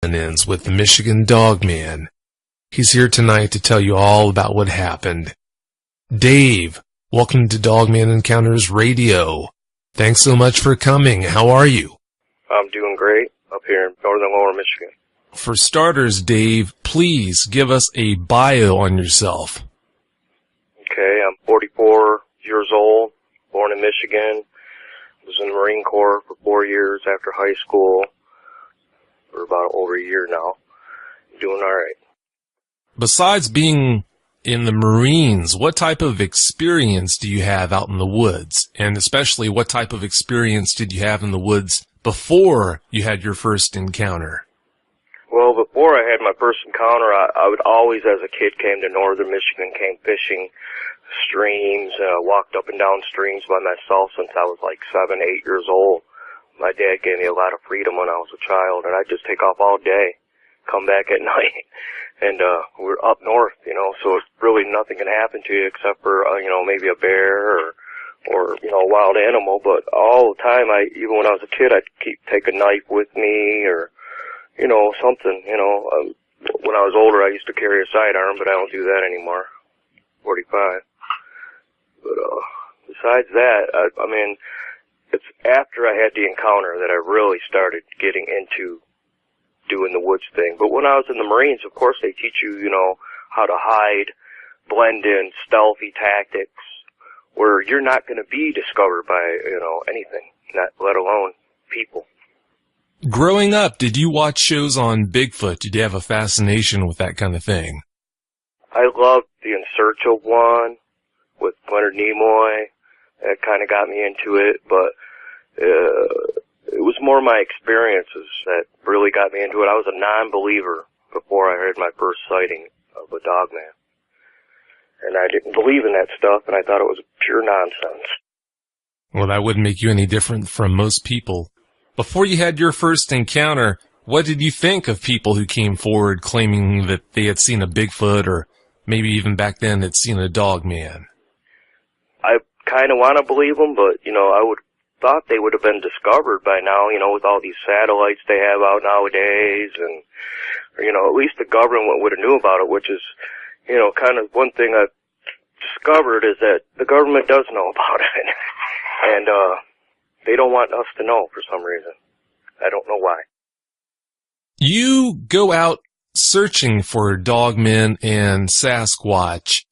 happenings with the Michigan Dog Man. He's here tonight to tell you all about what happened. Dave, welcome to Dogman Encounters Radio. Thanks so much for coming. How are you? I'm doing great up here in northern lower Michigan. For starters, Dave, please give us a bio on yourself. Okay, I'm 44 years old, born in Michigan. Was in the Marine Corps for 4 years after high school. For about over a year now. Doing all right. Besides being in the Marines, what type of experience do you have out in the woods? And especially, what type of experience did you have in the woods before you had your first encounter? Well, before I had my first encounter, I would always, as a kid, came to northern Michigan, came fishing streams, walked up and down streams by myself since I was like 7, 8 years old. My dad gave me a lot of freedom when I was a child, and I'd just take off all day, come back at night, and we're up north, so it's really nothing can happen to you except for, maybe a bear or a wild animal, but all the time, even when I was a kid, I'd take a knife with me or something, when I was older, I used to carry a sidearm, but I don't do that anymore. 45. But, besides that, I mean, it's after I had the encounter that I really started getting into doing the woods thing. But when I was in the Marines, of course, they teach you, how to hide, blend in, stealthy tactics, where you're not going to be discovered by, anything, not let alone people. Growing up, did you watch shows on Bigfoot? Did you have a fascination with that kind of thing? I loved the In Search of One with Leonard Nimoy. That kind of got me into it, but it was more my experiences that really got me into it. I was a non-believer before I heard my first sighting of a dogman. And I didn't believe in that stuff, and I thought it was pure nonsense. Well, that wouldn't make you any different from most people. Before you had your first encounter, what did you think of people who came forward claiming that they had seen a Bigfoot or maybe even back then had seen a dog man? I kind of want to believe them, but, I would thought they would have been discovered by now, with all these satellites they have out nowadays, and, at least the government would have knew about it, which is, kind of one thing I've discovered is that the government does know about it, and, they don't want us to know for some reason. I don't know why. You go out searching for dogmen and Sasquatch.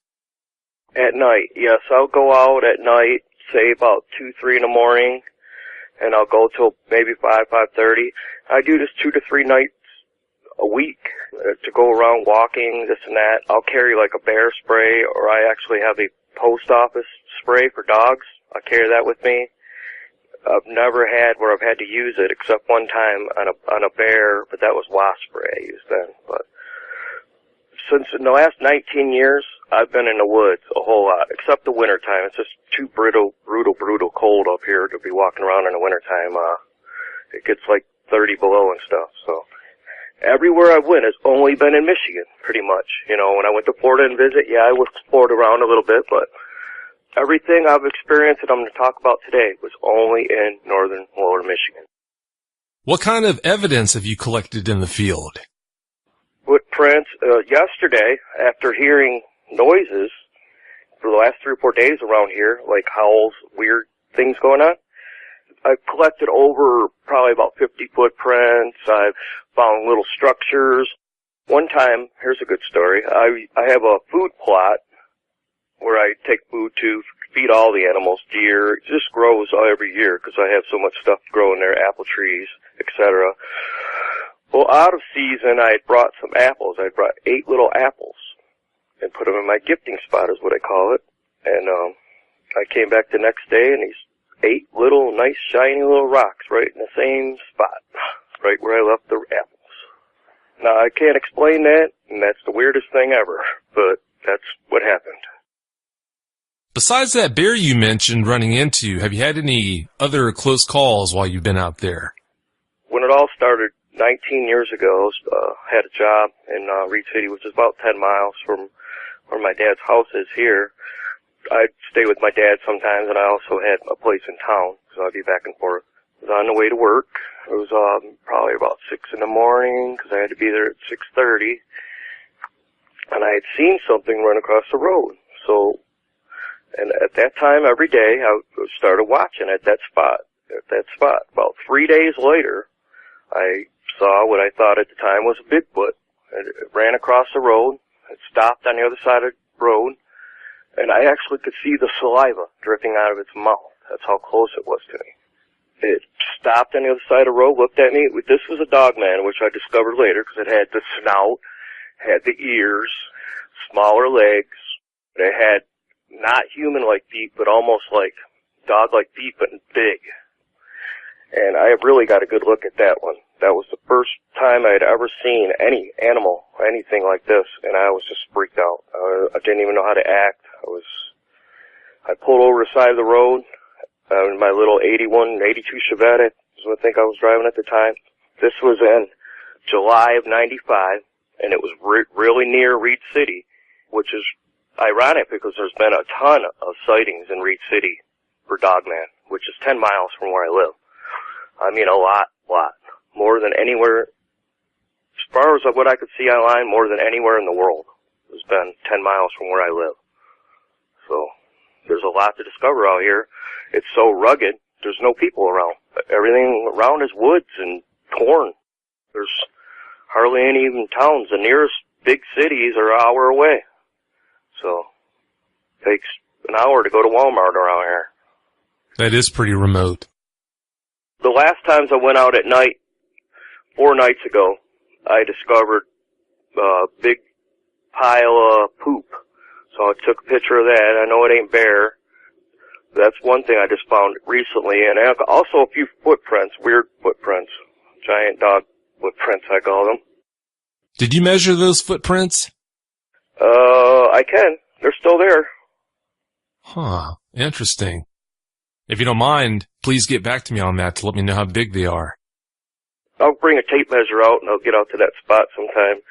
At night, yes. I'll go out at night, say about 2, 3 in the morning, and I'll go till maybe 5, 5:30. I do this 2 to 3 nights a week to go around walking, this and that. I'll carry like a bear spray, or I actually have a post office spray for dogs. I carry that with me. I've never had where I've had to use it except one time on a bear, but that was wasp spray I used then. But since in the last 19 years, I've been in the woods a whole lot, except the winter time. It's just too brutal cold up here to be walking around in the winter time. It gets like 30 below and stuff. So everywhere I went has only been in Michigan, pretty much. When I went to Florida and visit, I explored around a little bit, but everything I've experienced that I'm going to talk about today was only in northern lower Michigan. What kind of evidence have you collected in the field? Footprints. Yesterday, after hearing noises for the last 3 or 4 days around here, like howls, weird things going on, I've collected over probably about 50 footprints. I've found little structures. One time, here's a good story. I have a food plot where I take food to feed all the animals, deer. It just grows every year because I have so much stuff growing there, apple trees, etc. Well, out of season, I had brought some apples. I brought 8 little apples and put them in my gifting spot is what I call it. And I came back the next day, and these 8 little nice shiny little rocks right in the same spot, right where I left the apples. Now, I can't explain that, and that's the weirdest thing ever, but that's what happened. Besides that bear you mentioned running into, have you had any other close calls while you've been out there? When it all started 19 years ago, I had a job in Reed City, which is about 10 miles from where my dad's house is here. I'd stay with my dad sometimes, and I also had a place in town, so I'd be back and forth was on the way to work. It was probably about 6 in the morning because I had to be there at 6:30. And I had seen something run across the road. So, and at that time, every day, I started watching at that spot. About 3 days later, I saw what I thought at the time was a Bigfoot. It ran across the road. It stopped on the other side of the road. And I actually could see the saliva dripping out of its mouth. That's how close it was to me. It stopped on the other side of the road, looked at me. This was a dogman, which I discovered later because it had the snout, had the ears, smaller legs. It had not human-like feet, but almost like dog-like feet, but big. And I really got a good look at that one. That was the first time I had ever seen any animal, anything like this, and I was just freaked out. I didn't even know how to act. I pulled over the side of the road in my little 82 Chevette, is what I think I was driving at the time. This was in July of 95, and it was really near Reed City, which is ironic because there's been a ton of sightings in Reed City for dogman, which is 10 miles from where I live. I mean, a lot. More than anywhere, as far as what I could see online, more than anywhere in the world. It's been 10 miles from where I live. So, there's a lot to discover out here. It's so rugged, there's no people around. Everything around is woods and corn. There's hardly any even towns. The nearest big cities are an hour away. So, it takes an hour to go to Walmart around here. That is pretty remote. The last times I went out at night, 4 nights ago, I discovered a big pile of poop. So I took a picture of that. I know it ain't bear. That's one thing I just found recently. And also a few footprints, weird footprints. Giant dog footprints, I call them. Did you measure those footprints? I can. They're still there. Huh. Interesting. If you don't mind, please get back to me on that to let me know how big they are. I'll bring a tape measure out and I'll get out to that spot sometime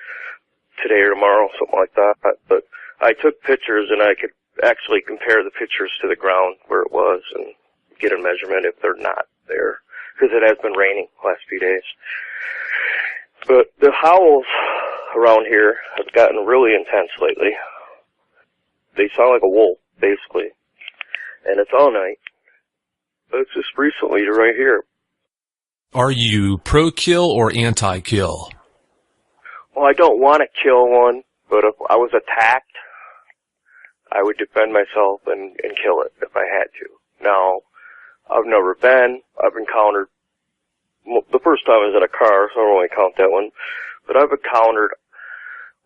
today or tomorrow, something like that. But I took pictures and I could actually compare the pictures to the ground where it was and get a measurement if they're not there. Because it has been raining the last few days. But the howls around here have gotten really intense lately. They sound like a wolf, basically. And it's all night. But it's just recently right here. Are you pro-kill or anti-kill? Well, I don't want to kill one, but if I was attacked, I would defend myself and kill it if I had to. Now, I've never been. I've encountered, the first time I was in a car, so I don't really count that one, but I've encountered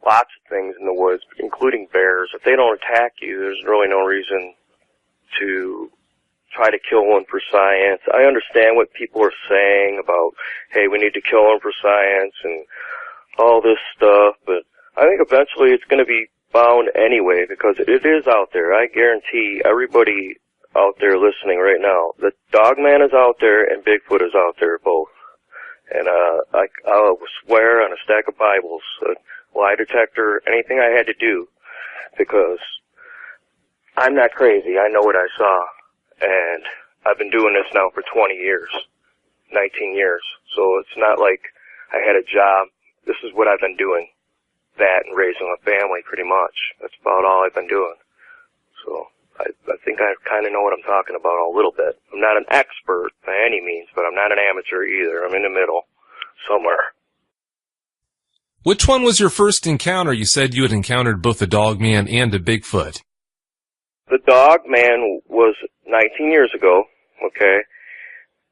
lots of things in the woods, including bears. If they don't attack you, there's really no reason to try to kill one for science. I understand what people are saying about, hey, we need to kill one for science and all this stuff, but I think eventually it's going to be found anyway because it is out there. I guarantee everybody out there listening right now, the dogman is out there and Bigfoot is out there both. And I'll swear on a stack of Bibles, a lie detector, anything I had to do, because I'm not crazy. I know what I saw. And I've been doing this now for 20 years, 19 years. So it's not like I had a job. This is what I've been doing. That and raising a family, pretty much. That's about all I've been doing. So I think I kind of know what I'm talking about a little bit. I'm not an expert by any means, but I'm not an amateur either. I'm in the middle somewhere. Which one was your first encounter? You said you had encountered both a dogman and a Bigfoot. The dogman was 19 years ago, okay?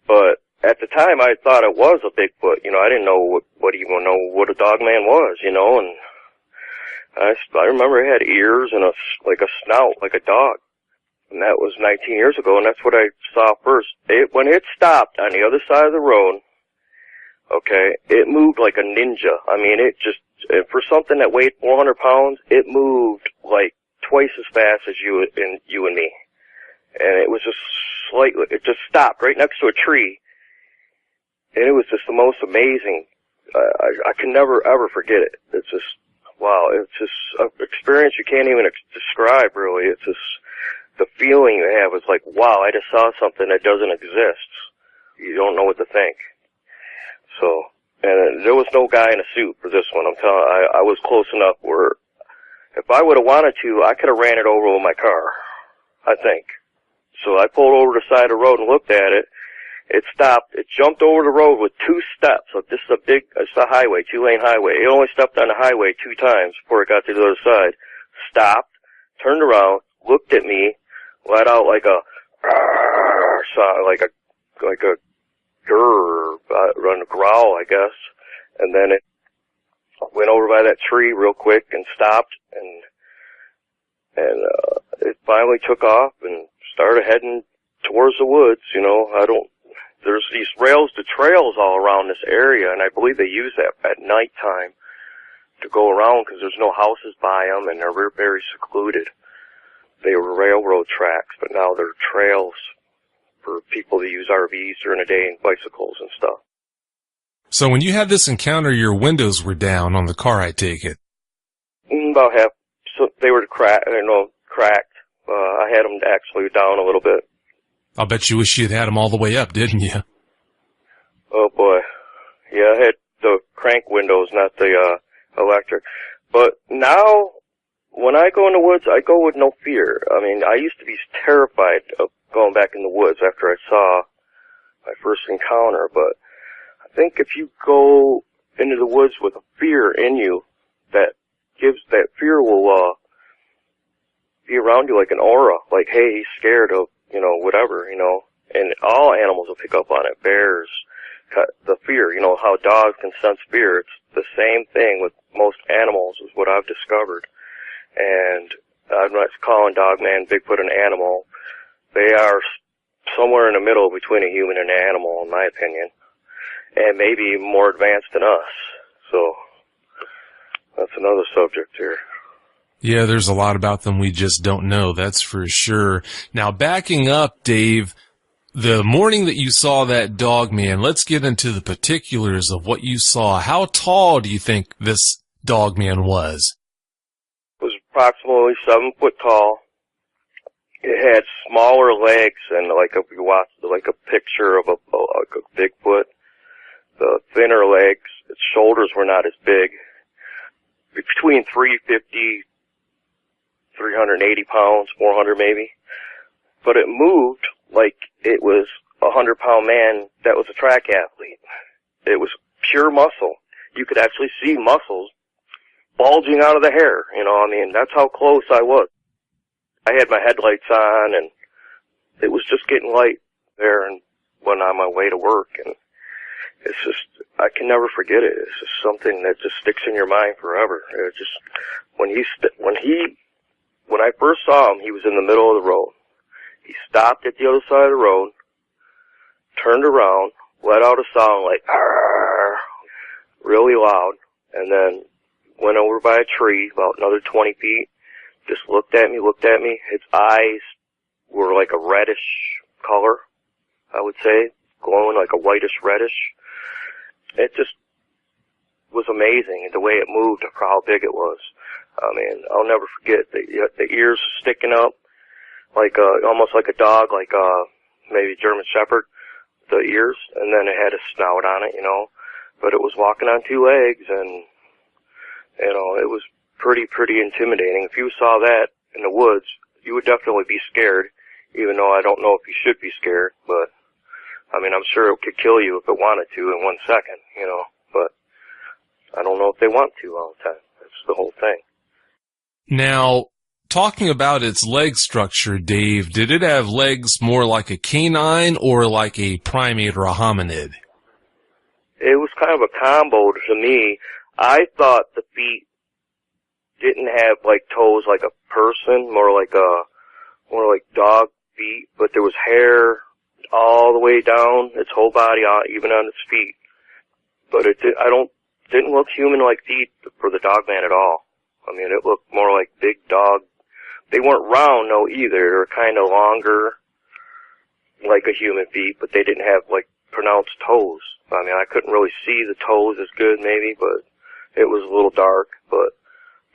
But at the time I thought it was a Bigfoot. You know, I didn't know what even know what a dogman was, you know, and I remember it had ears and a snout like a dog. And that was 19 years ago, and that's what I saw first. When it stopped on the other side of the road, okay, it moved like a ninja. I mean, for something that weighed 400 pounds, it moved like twice as fast as you and me. And it was just it just stopped right next to a tree. And it was just the most amazing, I can never ever forget it. It's just, wow, it's just an experience you can't even describe really. It's just, the feeling you have is like, wow, I just saw something that doesn't exist. you don't know what to think. So, and there was no guy in a suit for this one. I was close enough where if I would have wanted to, I could have ran it over with my car, I think. So I pulled over to the side of the road and looked at it. It stopped. It jumped over the road with 2 steps. So this is it's a highway, 2-lane highway. It only stepped on the highway 2 times before it got to the other side. Stopped, turned around, looked at me, let out like a sound, like a grrr, run a growl, I guess. And then it went over by that tree real quick and stopped, and it finally took off and started heading towards the woods. You know, there's these rails to trails all around this area, and I believe they use that at nighttime to go around because there's no houses by them and they're very secluded. They were railroad tracks, but now they're trails for people to use RVs during the day and bicycles and stuff. So when you had this encounter, your windows were down on the car, I take it? About half. So they were cracked. I had them actually down a little bit. I'll bet you wish you'd had them all the way up, didn't you? Oh boy. Yeah, I had the crank windows, not the electric. But now, when I go in the woods, I go with no fear. I mean, I used to be terrified of going back in the woods after I saw my first encounter, but I think if you go into the woods with a fear in you, that fear will be around you like an aura, like, hey, he's scared of, whatever, and all animals will pick up on it. Bears, the fear, how dogs can sense fear. It's the same thing with most animals is what I've discovered. And I'm not calling Dogman, Bigfoot an animal. They are somewhere in the middle between a human and an animal, in my opinion, and maybe more advanced than us. So that's another subject here. Yeah, there's a lot about them we just don't know, that's for sure. Now, backing up, Dave, the morning that you saw that dog man, let's get into the particulars of what you saw. How tall do you think this dog man was? It was approximately 7 foot tall. It had smaller legs and if you watch like a picture of a Bigfoot, the thinner legs, its shoulders were not as big. Between 350, 380 pounds, 400 maybe. But it moved like it was a 100-pound man that was a track athlete. It was pure muscle. You could actually see muscles bulging out of the hair, that's how close I was. I had my headlights on, and it was just getting light there, and went on my way to work, and it's just, I can never forget it. It's just something that just sticks in your mind forever. It just, when I first saw him, he was in the middle of the road. He stopped at the other side of the road, turned around, let out a sound like, "Arr!" really loud, and then went over by a tree about another 20 feet, just looked at me. His eyes were like a reddish color, I would say, glowing like a whitish reddish. It just was amazing, the way it moved, how big it was. I mean, I'll never forget the ears sticking up, like almost like a dog, like maybe German Shepherd, the ears, and then it had a snout on it, but it was walking on 2 legs, and it was pretty intimidating. If you saw that in the woods, you would definitely be scared, even though I don't know if you should be scared, but I mean, I'm sure it could kill you if it wanted to in 1 second, but I don't know if they want to all the time. That's the whole thing. Now, talking about its leg structure, Dave, did it have legs more like a canine or like a primate or a hominid? It was kind of a combo to me. I thought the feet didn't have toes like a person, more like dog feet, but there was hair all the way down its whole body, even on its feet. But didn't look human-like feet for the dog man at all. I mean, it looked more like big dog. They weren't round, no, either. They were kind of longer, like a human feet, but they didn't have pronounced toes. I mean, I couldn't really see the toes as good, maybe, but it was a little dark. But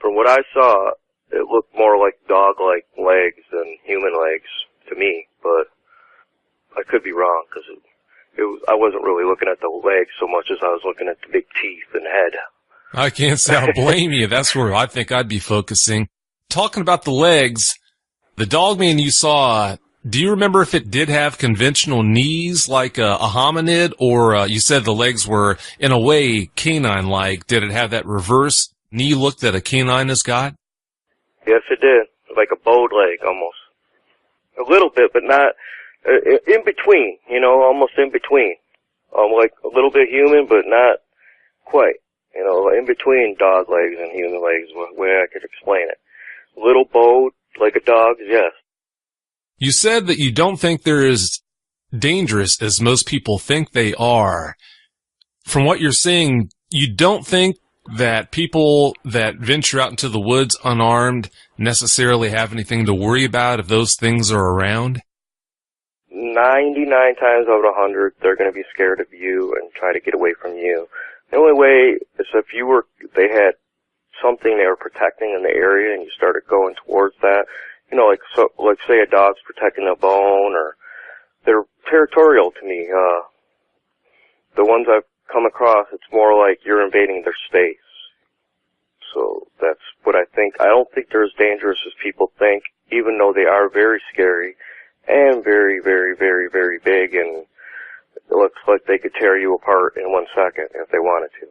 from what I saw, it looked more like dog-like legs than human legs to me. But I could be wrong because I wasn't really looking at the legs so much as I was looking at the big teeth and head. I can't say I blame you. That's where I think I'd be focusing. Talking about the legs, the dogman you saw, do you remember if it did have conventional knees like a hominid, or you said the legs were, in a way, canine-like? Did it have that reverse knee look that a canine has got? Yes, it did. Like a bowed leg, almost. A little bit, but not in between, almost in between. Like a little bit human, but not quite. In between dog legs and human legs, the way I could explain it. A little bowed, like a dog's, yes. You said that you don't think they're as dangerous as most people think they are. From what you're saying, you don't think that people that venture out into the woods unarmed necessarily have anything to worry about if those things are around? 99 times out of 100, they're going to be scared of you and try to get away from you. The only way is if they had something they were protecting in the area and you started going towards that. Like say a dog's protecting a bone, or they're territorial to me. The ones I've come across, it's more like you're invading their space. So that's what I think. I don't think they're as dangerous as people think, even though they are very scary and very, very, very, very big, and it looks like they could tear you apart in 1 second if they wanted to.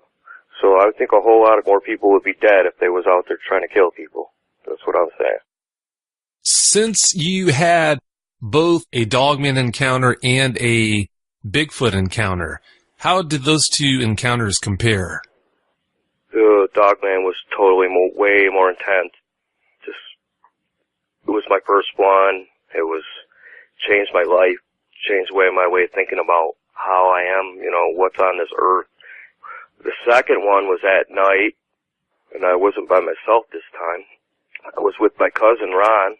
So I think a whole lot of more people would be dead if they was out there trying to kill people. That's what I'm saying. Since you had both a dogman encounter and a Bigfoot encounter, how did those two encounters compare? The dogman was totally way more intense. It was my first one. It was changed my life, changed my way of thinking about how I am, what's on this earth. The second one was at night, and I wasn't by myself this time. I was with my cousin Ron.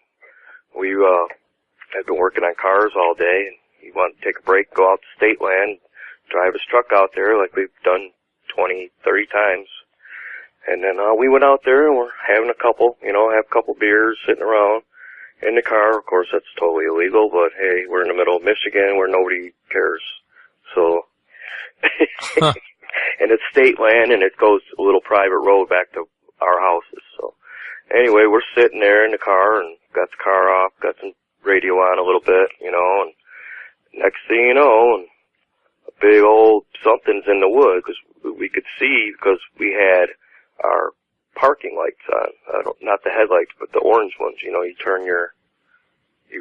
We had been working on cars all day, and he wanted to take a break, go out to state land, drive his truck out there like we've done 20, 30 times. And then we went out there and we're having a couple, have a couple beers, sitting around in the car. Of course, that's totally illegal, but hey, we're in the middle of Michigan where nobody cares. So, and it's state land, and it goes a little private road back to our houses. So anyway, we're sitting there in the car and got the car off, got some radio on a little bit, and next thing you know, and a big old something's in the wood, because we could see, because we had our parking lights on, not the headlights, but the orange ones. You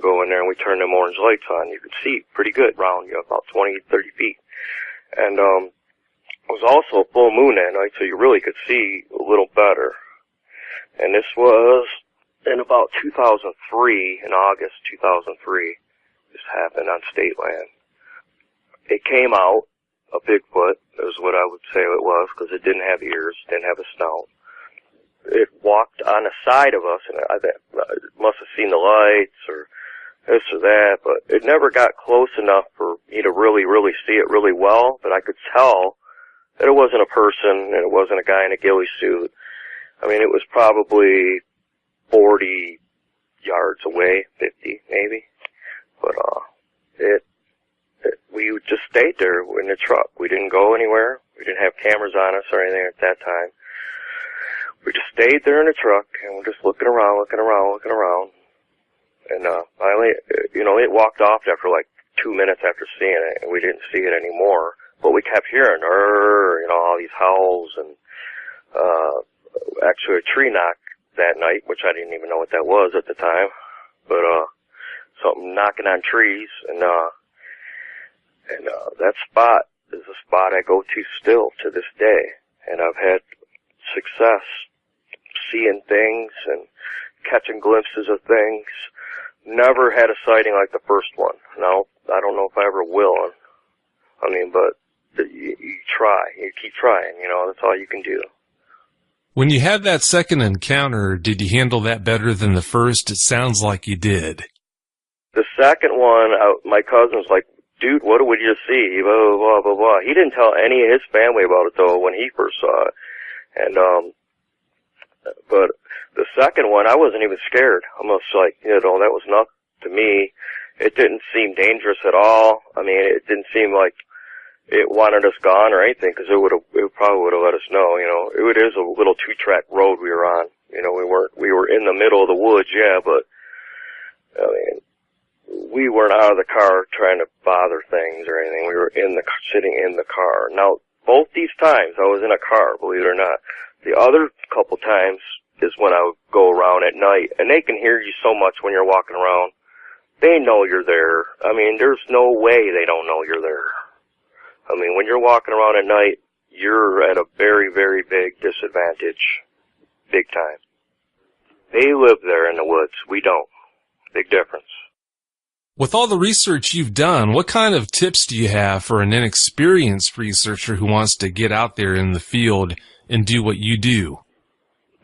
go in there and we turn them orange lights on. You could see pretty good round, about 20, 30 feet. And it was also a full moon that night, so you really could see a little better. And this was in about 2003, in August 2003, this happened on state land. It came out, a Bigfoot, is what I would say it was, because it didn't have ears, didn't have a snout. It walked on the side of us, and I must have seen the lights or this or that, but it never got close enough for me to really, really see it really well, but I could tell that it wasn't a person, and it wasn't a guy in a ghillie suit. I mean, it was probably 40 yards away, 50 maybe, but we just stayed there in the truck. We didn't go anywhere. We didn't have cameras on us or anything at that time. We just stayed there in the truck, and we're just looking around. And finally, it walked off after like 2 minutes after seeing it, and we didn't see it anymore. But we kept hearing, all these howls, and actually a tree knock that night, which I didn't even know what that was at the time. But something knocking on trees, and that spot is a spot I go to still to this day. And I've had success seeing things and catching glimpses of things. Never had a sighting like the first one. No, I don't know if I ever will. But you try. You keep trying, that's all you can do. When you had that second encounter, did you handle that better than the first? It sounds like you did. The second one, my cousin's like, dude, what did we just see? Blah, blah, blah, blah. He didn't tell any of his family about it, though, when he first saw it. And, but the second one, I wasn't even scared. Almost like, that was nothing to me. It didn't seem dangerous at all. I mean, it didn't seem like it wanted us gone or anything, because it probably would have let us know. You know, it is a little 2-track road we were on. You know, we were in the middle of the woods, yeah, but I mean, we weren't out of the car trying to bother things or anything. We were sitting in the car. Now, both these times I was in a car, believe it or not. The other couple times is when I would go around at night, and they can hear you so much when you're walking around. They know you're there. I mean, there's no way they don't know you're there. I mean, when you're walking around at night, you're at a very, very big disadvantage. Big time. They live there in the woods. We don't. Big difference. With all the research you've done, what kind of tips do you have for an inexperienced researcher who wants to get out there in the field and do what you do?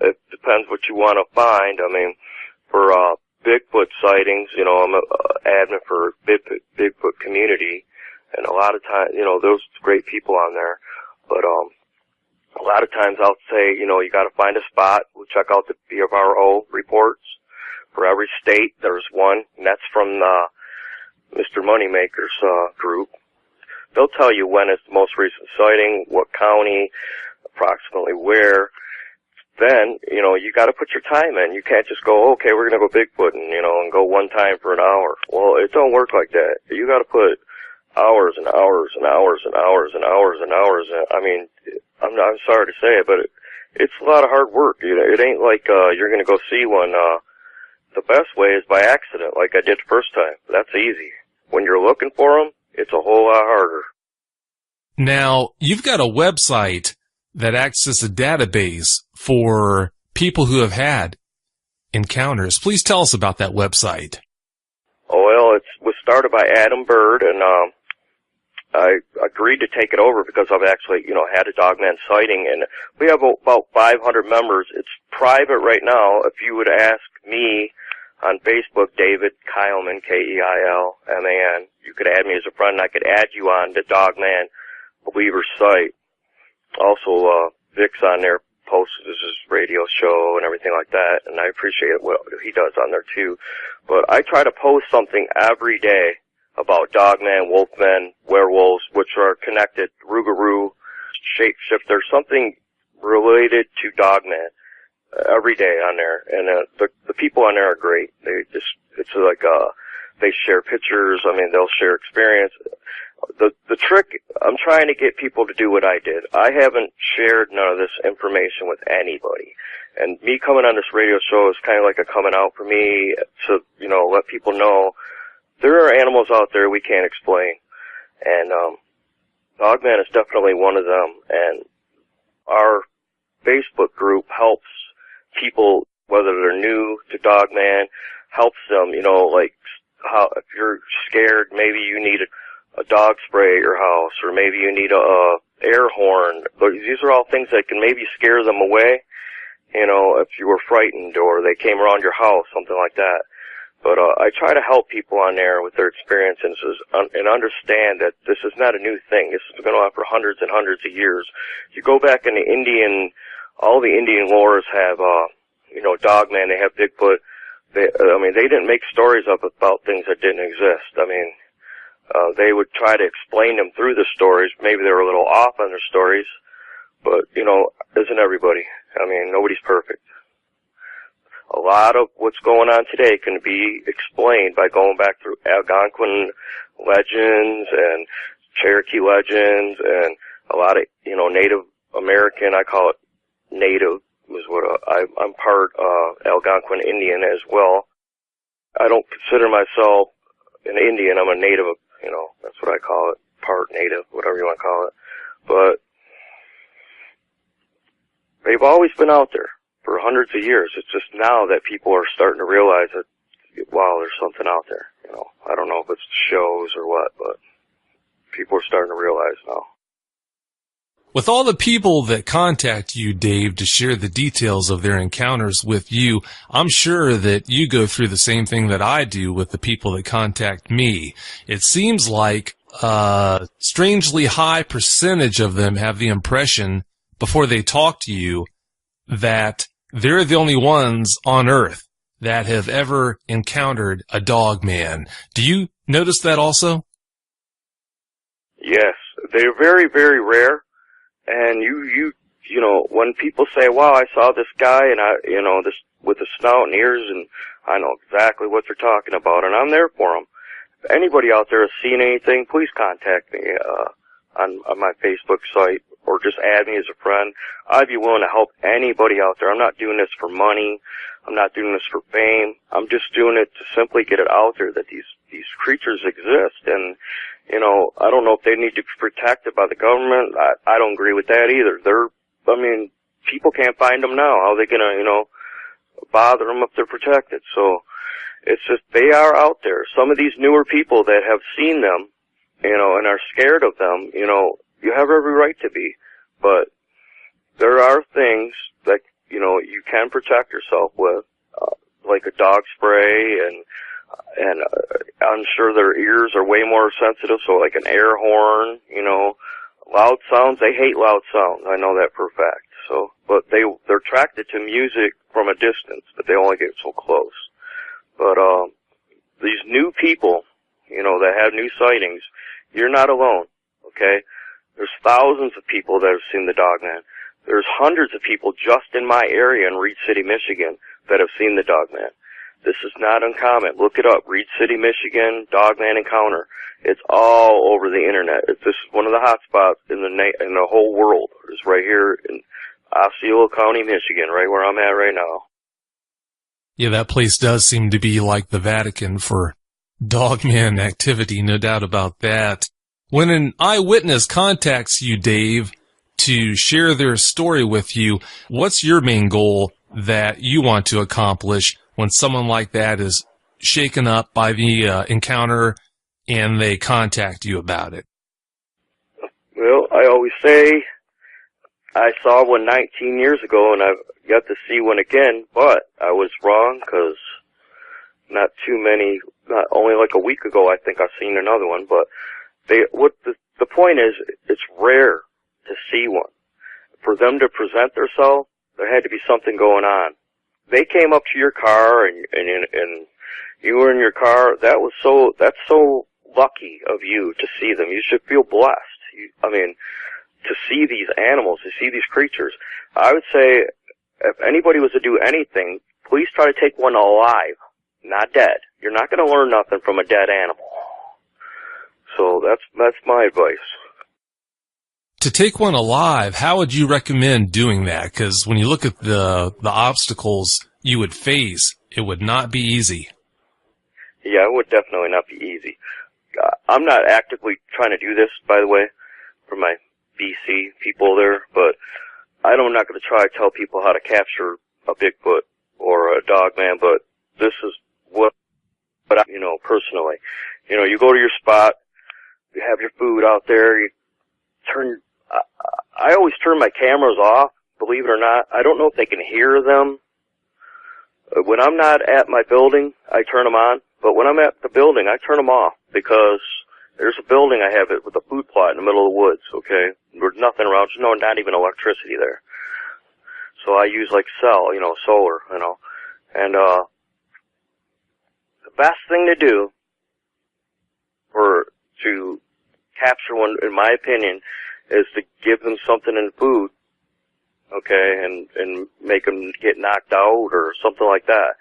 It depends what you want to find. I mean, for Bigfoot sightings, you know, I'm an admin for Bigfoot community, and a lot of times, you know, those great people on there, but a lot of times I'll say, you know, you got to find a spot. We'll check out the BFRO reports. For every state, there's one, and that's from Mr. Moneymaker's group. They'll tell you when it's the most recent sighting, what county, approximately where. Then, you know, you got to put your time in. You can't just go, okay, we're going to go Bigfooting, you know, and go one time for an hour. Well, it don't work like that. You got to put hours and hours and hours and hours and hours and hours. I mean, I'm sorry to say it, but it's a lot of hard work. You know, it ain't like you're going to go see one. The best way is by accident, like I did the first time. That's easy. When you're looking for them, it's a whole lot harder. Now, you've got a website that acts as a database for people who have had encounters. Please tell us about that website. Oh, well, it was started by Adam Bird, and I agreed to take it over because I've actually, you know, had a dogman sighting, and we have about 500 members. It's private right now. If you would ask me on Facebook, David Keilman, Keilman, you could add me as a friend, and I could add you on the Dogman Believer site. Also, Vic's on there, posts his radio show and everything like that, and I appreciate what he does on there too. But I try to post something every day about dogman, wolfmen, werewolves, which are connected, Rougarou, shapeshifter, something related to dogman every day on there. And the people on there are great. It's like they share pictures. I mean, they'll share experience. The trick, I'm trying to get people to do what I did. I haven't shared none of this information with anybody. And me coming on this radio show is kind of like a coming out for me to, you know, let people know there are animals out there we can't explain. And Dogman is definitely one of them. And our Facebook group helps people, whether they're new to Dogman, helps them, you know, like how if you're scared, maybe you need a dog spray at your house, or maybe you need a air horn. These are all things that can maybe scare them away, you know, if you were frightened or they came around your house, something like that. But I try to help people on there with their experiences and understand that this is not a new thing. This has been on for hundreds and hundreds of years. You go back in the all the Indian lores have, you know, Dogman, they have Bigfoot. They didn't make stories up about things that didn't exist. I mean, they would try to explain them through the stories. Maybe they were a little off on their stories, but, you know, isn't everybody? I mean, nobody's perfect. A lot of what's going on today can be explained by going back through Algonquin legends and Cherokee legends and a lot of, you know, Native American, I call it Native, is what I'm part Algonquin Indian as well. I don't consider myself an Indian. I'm a Native, you know, that's what I call it, part Native, whatever you want to call it. But they've always been out there for hundreds of years. It's just now that people are starting to realize that, wow, there's something out there. You know, I don't know if it's shows or what, but people are starting to realize now. With all the people that contact you, Dave, to share the details of their encounters with you, I'm sure that you go through the same thing that I do with the people that contact me. It seems like a strangely high percentage of them have the impression, before they talk to you, that they're the only ones on Earth that have ever encountered a dog man. Do you notice that also? Yes, they're very, very rare. And you know, when people say, wow, I saw this guy and this with a snout and ears, and I know exactly what they're talking about, and I'm there for them. If anybody out there has seen anything, please contact me, on my Facebook site, or just add me as a friend. I'd be willing to help anybody out there. I'm not doing this for money. I'm not doing this for fame. I'm just doing it to simply get it out there that these creatures exist. And, you know, I don't know if they need to be protected by the government. I don't agree with that either. People can't find them now. How are they gonna, bother them if they're protected? So, it's just, they are out there. Some of these newer people that have seen them, and are scared of them, you have every right to be. But there are things that, you can protect yourself with, like a dog spray, and I'm sure their ears are way more sensitive, so like an air horn, loud sounds. They hate loud sounds. I know that for a fact. So, but they're attracted to music from a distance, but they only get so close. But, these new people, that have new sightings, you're not alone, okay? There's thousands of people that have seen the Dogman. There's hundreds of people just in my area in Reed City, Michigan, that have seen the Dogman. This is not uncommon. Look it up. Reed City, Michigan, Dogman encounter. It's all over the internet. This is one of the hot spots in the whole world. It's right here in Osceola County, Michigan, right where I'm at right now. Yeah, that place does seem to be like the Vatican for Dogman activity, no doubt about that. When an eyewitness contacts you, Dave, to share their story with you, what's your main goal that you want to accomplish when someone like that is shaken up by the encounter and they contact you about it? Well, I always say I saw one 19 years ago, and I've got to see one again, but I was wrong, because not only like a week ago, I think I've seen another one, but the point is, it's rare to see one. For them to present themselves, there had to be something going on. They came up to your car, and you were in your car. That's so lucky of you to see them. You should feel blessed. To see these animals, to see these creatures. I would say, if anybody was to do anything, please try to take one alive, not dead. You're not going to learn nothing from a dead animal. So that's my advice. To take one alive, how would you recommend doing that? Because when you look at the obstacles you would face, it would not be easy. Yeah, it would definitely not be easy. I'm not actively trying to do this, by the way, for my BC people there, but I'm not going to try to tell people how to capture a Bigfoot or a Dogman, but this is what personally. You go to your spot, you have your food out there, I always turn my cameras off, believe it or not. I don't know if they can hear them. When I'm not at my building, I turn them on, but when I'm at the building, I turn them off, because there's a building I have it with a food plot in the middle of the woods, okay? There's nothing around, not even electricity there. So I use solar, and the best thing to do to capture one, in my opinion, is to give them something in food, okay, and make them get knocked out or something like that.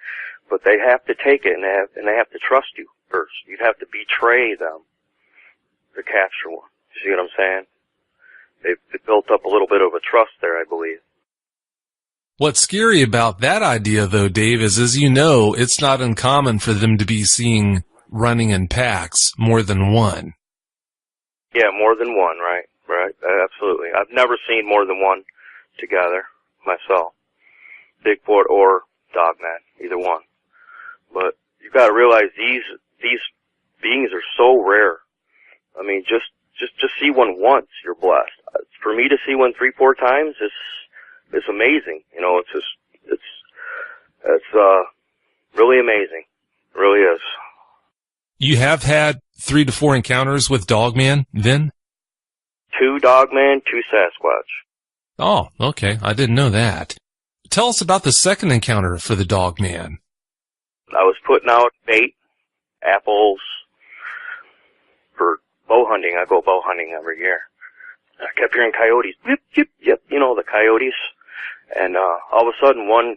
But they have to take it, and they have to trust you first. You'd have to betray them to capture one. You see what I'm saying? They've built up a little bit of a trust there, I believe. What's scary about that idea, though, Dave, is, as you know, it's not uncommon for them to be seen running in packs, more than one. Yeah, more than one, right, absolutely. I've never seen more than one together myself, Bigfoot or Dogman, either one. But you got to realize these beings are so rare. Just see one once, you're blessed. For me to see one 3-4 times is amazing. It's really amazing. It really is. You have had 3 to 4 encounters with Dogman, then? 2 Dogman, 2 Sasquatch. Oh, okay. I didn't know that. Tell us about the second encounter for the Dogman. I was putting out bait, apples, for bow hunting. I go bow hunting every year. I kept hearing coyotes. Yip, yip, yip. You know, the coyotes. And all of a sudden, one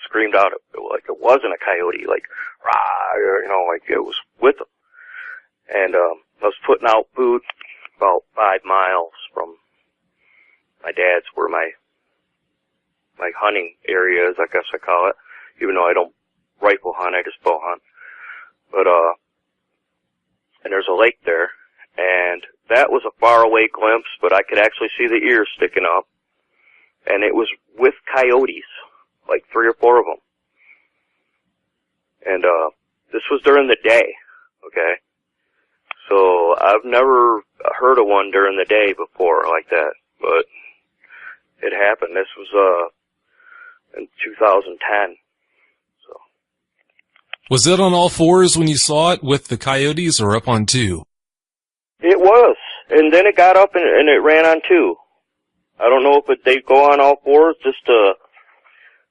screamed out like it wasn't a coyote, like, rah, you know, like it was with them. And I was putting out food about 5 miles from my dad's, where my hunting area is, I guess I call it, even though I don't rifle hunt, I just bow hunt. But, and there's a lake there, and that was a faraway glimpse, but I could actually see the ears sticking up, and it was with coyotes, like 3 or 4 of them. And, this was during the day, okay? So I've never heard of one during the day before like that, but it happened. This was, in 2010. So. Was it on all fours when you saw it with the coyotes, or up on 2? It was. And then it got up and it ran on 2. I don't know if they go on all fours, just,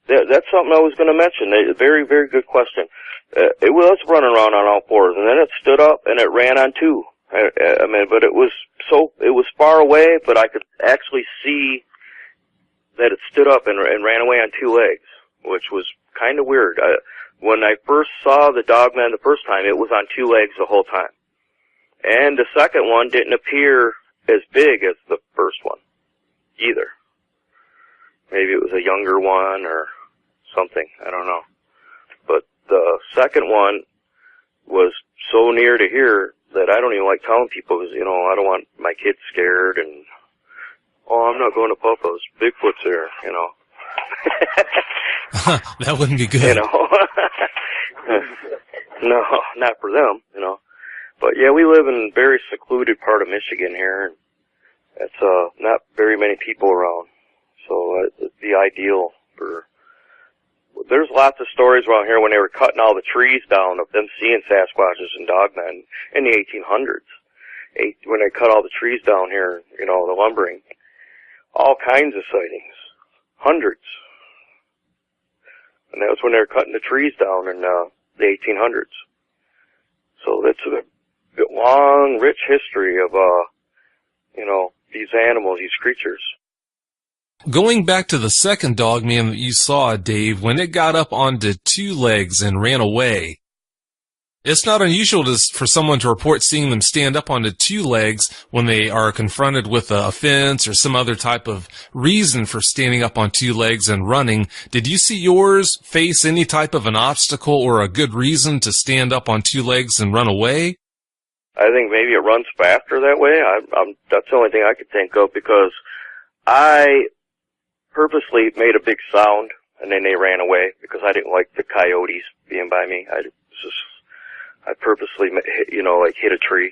that's something I was going to mention. Very, very good question. It was running around on all fours, and then it stood up and it ran on 2. I mean, but it was far away, but I could actually see that it stood up and ran away on 2 legs, which was kind of weird. When I first saw the dogman the first time, it was on 2 legs the whole time. And the second one didn't appear as big as the first one, either. Maybe it was a younger one or something, I don't know. But the second one was so near to here that I don't even like telling people, because, you know, I don't want my kids scared, and, oh, I'm not going to Papa's, Bigfoot's there, you know. That wouldn't be good. You know. No, not for them, you know. But yeah, we live in a very secluded part of Michigan here, and it's not very many people around. So it'd be ideal for... There's lots of stories around here when they were cutting all the trees down of them seeing Sasquatches and dogmen in the 1800s. When they cut all the trees down here, you know, the lumbering. All kinds of sightings. Hundreds. And that was when they were cutting the trees down in the 1800s. So that's a long, rich history of, you know, these animals, these creatures. Going back to the second dogman that you saw, Dave, when it got up onto 2 legs and ran away, it's not unusual for someone to report seeing them stand up onto 2 legs when they are confronted with a fence or some other type of reason for standing up on 2 legs and running. Did you see yours face any type of an obstacle or a good reason to stand up on 2 legs and run away? I think maybe it runs faster that way. That's the only thing I could think of, because I purposely made a big sound, and then they ran away, because I didn't like the coyotes being by me. I purposely, you know, like hit a tree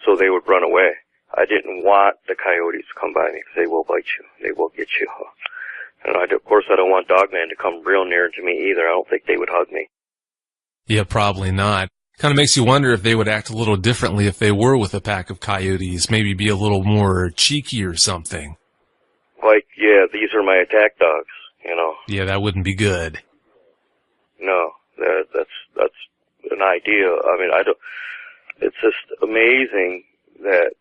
so they would run away. I didn't want the coyotes to come by me, because they will bite you. They will get you. And of course, I don't want dogman to come real near to me either. I don't think they would hug me. Yeah, probably not. Kind of makes you wonder if they would act a little differently if they were with a pack of coyotes, maybe be a little more cheeky or something. Like, yeah, these are my attack dogs, you know. Yeah, that wouldn't be good. No, that's an idea. I mean, it's just amazing that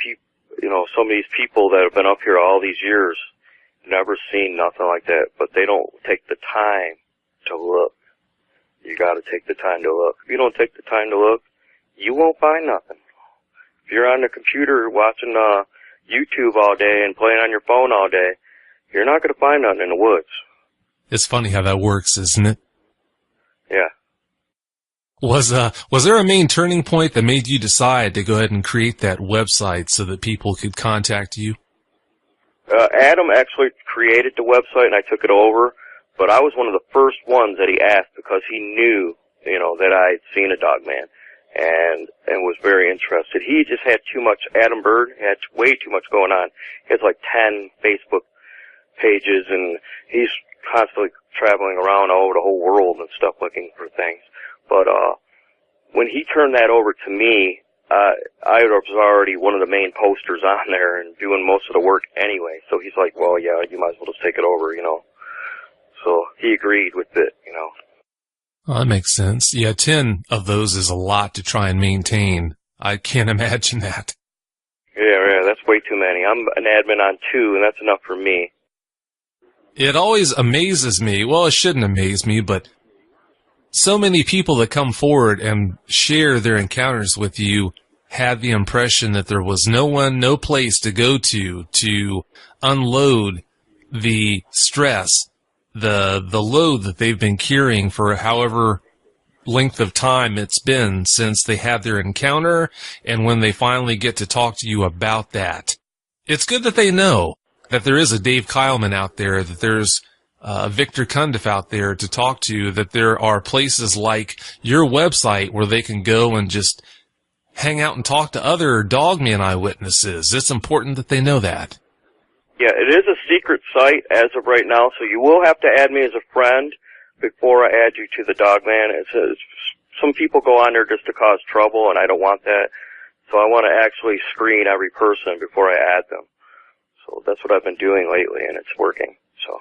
you know, some of these people that have been up here all these years, never seen nothing like that, but they don't take the time to look. You gotta take the time to look. If you don't take the time to look, you won't find nothing. If you're on the computer watching, YouTube all day and playing on your phone all day, you're not going to find nothing in the woods. It's funny how that works, isn't it? Yeah. Was there a main turning point that made you decide to go ahead and create that website so that people could contact you? Adam actually created the website and I took it over, but I was one of the first ones that he asked, because he knew, you know, that I had seen a dogman. And was very interested. He just had too much, Adam Bird had way too much going on. He has like 10 Facebook pages, and he's constantly traveling around all over the whole world and stuff looking for things. But when he turned that over to me, I was already one of the main posters on there and doing most of the work anyway. So he's like, well, yeah, you might as well just take it over, you know. So he agreed with it, you know. Well, that makes sense. Yeah, 10 of those is a lot to try and maintain. I can't imagine that. Yeah, way too many. I'm an admin on 2, and that's enough for me. It always amazes me. Well, it shouldn't amaze me, but so many people that come forward and share their encounters with you had the impression that there was no one, no place to go to unload the stress, the load that they've been carrying for however length of time it's been since they had their encounter and when they finally get to talk to you about that. It's good that they know that there is a Dave Kyleman out there, that there's Victor Cundiff out there to talk to, that there are places like your website where they can go and just hang out and talk to other Dogman eyewitnesses. It's important that they know that. Yeah, it is a secret site as of right now, so you will have to add me as a friend before I add you to the Dogman. Some people go on there just to cause trouble, and I don't want that. So I want to actually screen every person before I add them. So that's what I've been doing lately, and it's working. So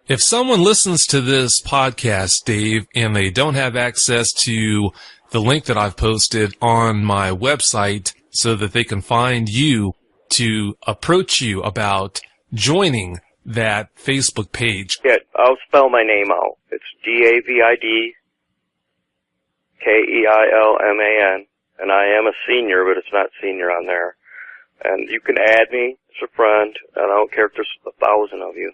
if someone listens to this podcast, Dave, and they don't have access to the link that I've posted on my website so that they can find you to approach you about joining that Facebook page. yeah, I'll spell my name out. It's DAVIDKEILMAN, and I am a senior, but it's not senior on there. And you can add me as a friend, and I don't care if there's 1,000 of you.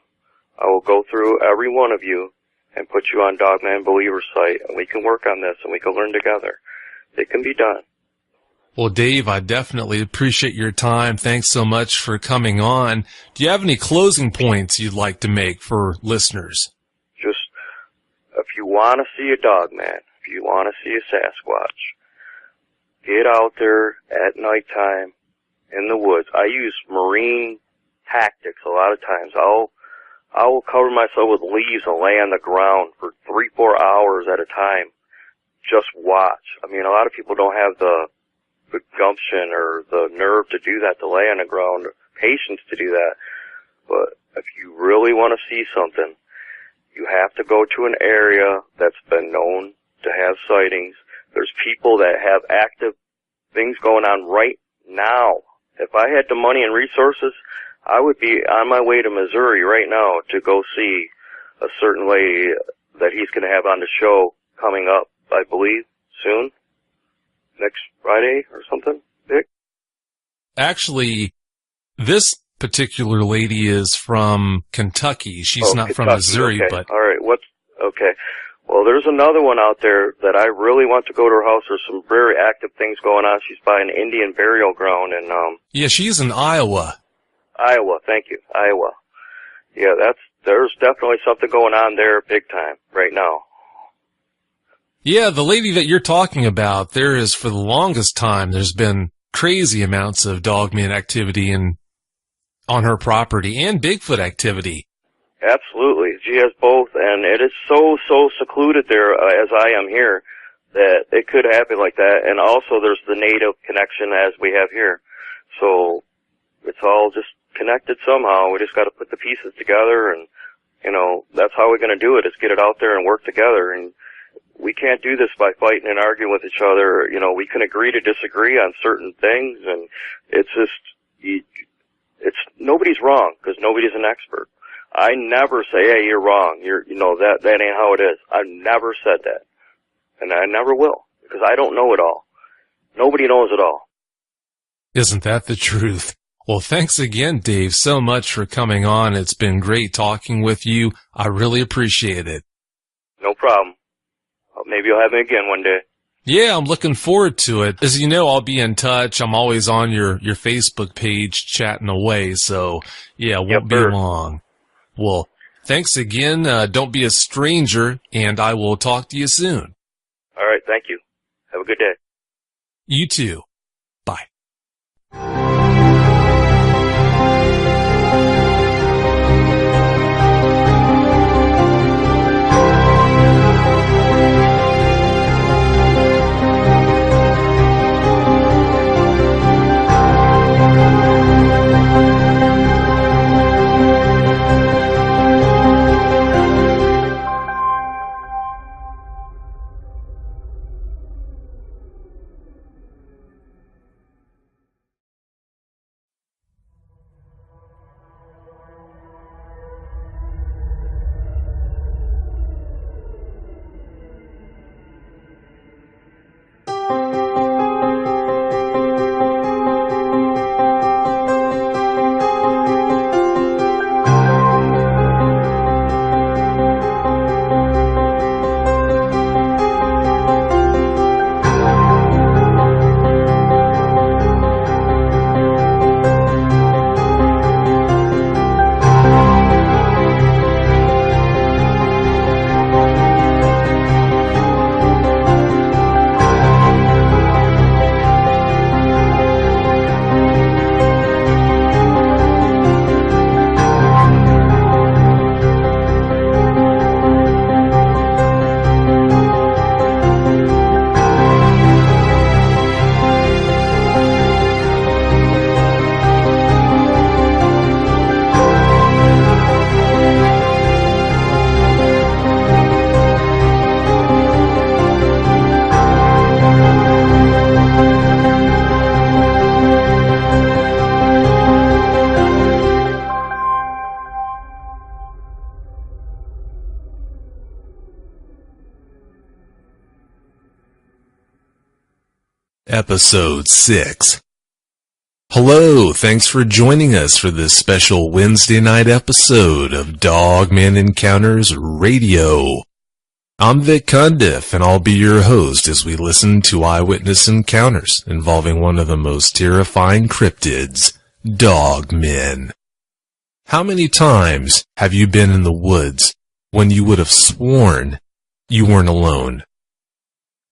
I will go through every one of you and put you on Dogman Believer site, and we can work on this, and we can learn together. It can be done. Well, Dave, I definitely appreciate your time. Thanks so much for coming on. Do you have any closing points you'd like to make for listeners? Just, if you want to see a Dogman, if you want to see a Sasquatch, get out there at nighttime in the woods. I use marine tactics a lot of times. I will cover myself with leaves and lay on the ground for 3-4 hours at a time. Just watch. I mean, a lot of people don't have the gumption or the nerve to do that, to lay on the ground, or patience to do that. But if you really want to see something, you have to go to an area that's been known to have sightings. There's people that have active things going on right now. If I had the money and resources, I would be on my way to Missouri right now to go see a certain lady that he's going to have on the show coming up, I believe, soon. Next Friday or something, Dick? Actually, this particular lady is from Kentucky. She's not from Missouri, okay. but... All right, okay. Well, there's another one out there that I really want to go to her house. There's some very active things going on. She's by an Indian burial ground in, yeah, she's in Iowa. Iowa, thank you, Iowa. Yeah, there's definitely something going on there big time right now. Yeah, the lady that you're talking about, there is, for the longest time, there's been crazy amounts of Dogman activity on her property and Bigfoot activity. Absolutely. She has both, and it is so secluded there, as I am here, that it could happen like that. And also there's the native connection as we have here. So it's all just connected somehow. We just got to put the pieces together, and, that's how we're going to do it, is get it out there and work together. And we can't do this by fighting and arguing with each other. We can agree to disagree on certain things, and it's just, nobody's wrong, because nobody's an expert. I never say, hey, you're wrong. That ain't how it is. I've never said that. And I never will, because I don't know it all. Nobody knows it all. Isn't that the truth? Well, thanks again, Dave, so much for coming on. It's been great talking with you. I really appreciate it. No problem. Maybe you'll have me again one day. Yeah, I'm looking forward to it. As you know, I'll be in touch. I'm always on your Facebook page chatting away, so yeah, won't be long. Well, thanks again. Don't be a stranger, and I will talk to you soon. All right, thank you. Have a good day. You too. Bye. Episode 6. Hello, thanks for joining us for this special Wednesday night episode of Dogman Encounters Radio. I'm Vic Cundiff, and I'll be your host as we listen to eyewitness encounters involving one of the most terrifying cryptids, dogmen. How many times have you been in the woods when you would have sworn you weren't alone?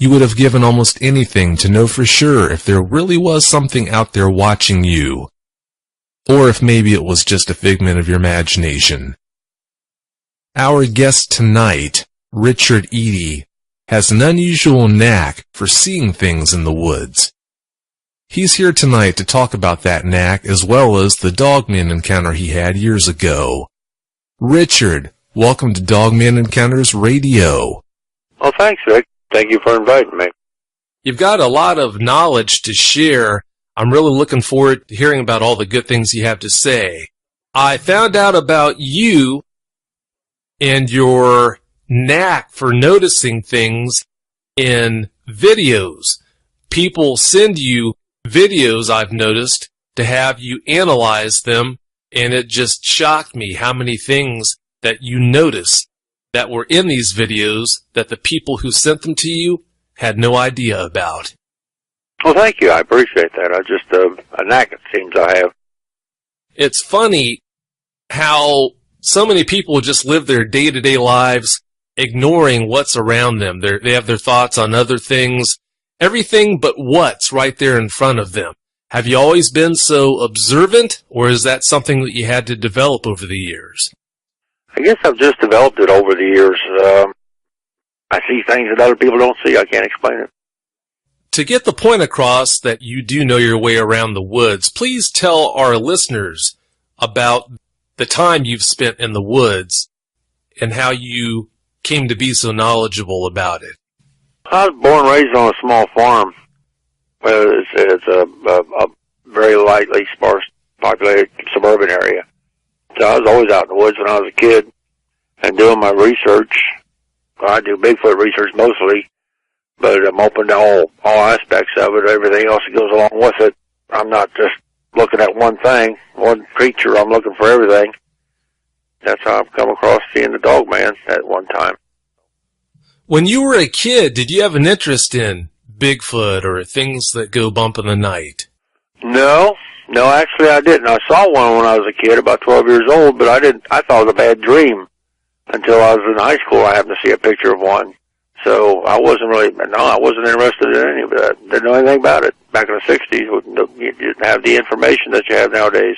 You would have given almost anything to know for sure if there really was something out there watching you, or if maybe it was just a figment of your imagination. Our guest tonight, Richard Eady, has an unusual knack for seeing things in the woods. He's here tonight to talk about that knack as well as the dogman encounter he had years ago. Richard, welcome to Dogman Encounters Radio. Well, thanks, Vic. Thank you for inviting me. You've got a lot of knowledge to share. I'm really looking forward to hearing about all the good things you have to say. I found out about you and your knack for noticing things in videos. People send you videos, I've noticed, to have you analyze them, and it just shocked me how many things that you notice that were in these videos that the people who sent them to you had no idea about. Well, thank you. I appreciate that. I just, a knack it seems I have. It's funny how so many people just live their day-to-day lives ignoring what's around them. They have their thoughts on other things, everything but what's right there in front of them. Have you always been so observant, or is that something that you had to develop over the years? I guess I've just developed it over the years. I see things that other people don't see. I can't explain it. To get the point across that you do know your way around the woods, please tell our listeners about the time you've spent in the woods and how you came to be so knowledgeable about it. I was born and raised on a small farm. It's a very lightly sparse populated suburban area. So I was always out in the woods when I was a kid and doing my research. Well, I do Bigfoot research mostly, but I'm open to all aspects of it, everything else that goes along with it. I'm not just looking at one thing, one creature. I'm looking for everything. That's how I've come across seeing the dogman at one time. When you were a kid, did you have an interest in Bigfoot or things that go bump in the night? No, actually I didn't. I saw one when I was a kid, about 12 years old, but I thought it was a bad dream until I was in high school. I happened to see a picture of one. So I wasn't interested in any of that. Didn't know anything about it. Back in the 60s, you didn't have the information that you have nowadays.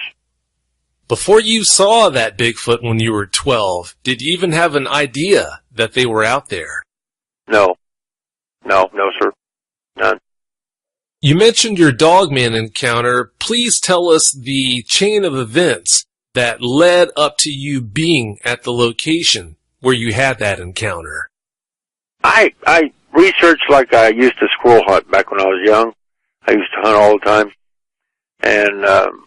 Before you saw that Bigfoot when you were 12, did you even have an idea that they were out there? No, sir. None. You mentioned your dogman encounter. Please tell us the chain of events that led up to you being at the location where you had that encounter. I researched like I used to squirrel hunt back when I was young. I used to hunt all the time. And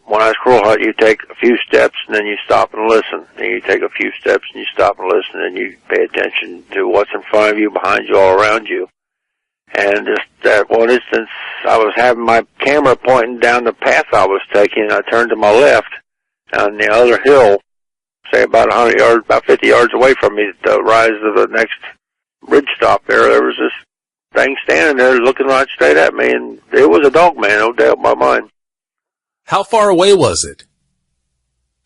when I squirrel hunt, you take a few steps and then you stop and listen. And you take a few steps and you stop and listen, and you pay attention to what's in front of you, behind you, all around you. And just that one instance, I was having my camera pointing down the path I was taking, and I turned to my left on the other hill, say about 100 yards, about 50 yards away from me, the rise of the next ridge stop there was this thing standing there looking right straight at me, and it was a dogman, no doubt in my mind. How far away was it?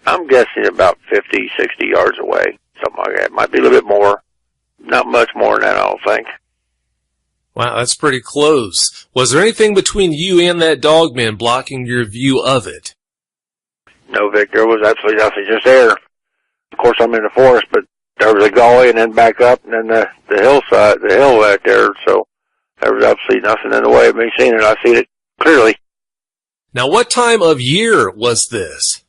I'm guessing about 50, 60 yards away, something like that. Might be a little bit more. Not much more than that, I don't think. Wow, that's pretty close. Was there anything between you and that dogman blocking your view of it? No, Vic, there was absolutely nothing, just air. Of course, I'm in the forest, but there was a gully and then back up and then the hillside, the hill right there, so there was absolutely nothing in the way of me seeing it. I seen it clearly. Now, what time of year was this?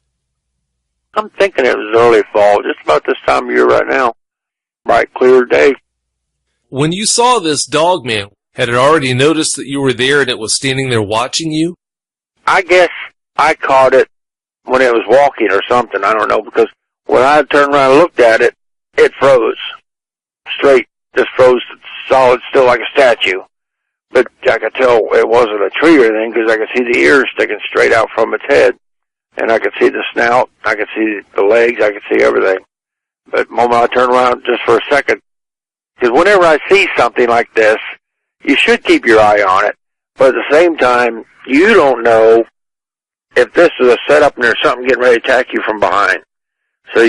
I'm thinking it was early fall, just about this time of year right now. Bright, clear day. When you saw this dogman, had it already noticed that you were there and it was standing there watching you? I guess I caught it when it was walking or something. I don't know, because when I turned around and looked at it, it froze. Straight, just froze solid, still like a statue. but I could tell it wasn't a tree or anything because I could see the ears sticking straight out from its head, and I could see the snout, I could see the legs, I could see everything. But the moment I turned around just for a second, because whenever I see something like this, you should keep your eye on it, but at the same time, you don't know if this is a setup and there's something getting ready to attack you from behind. So,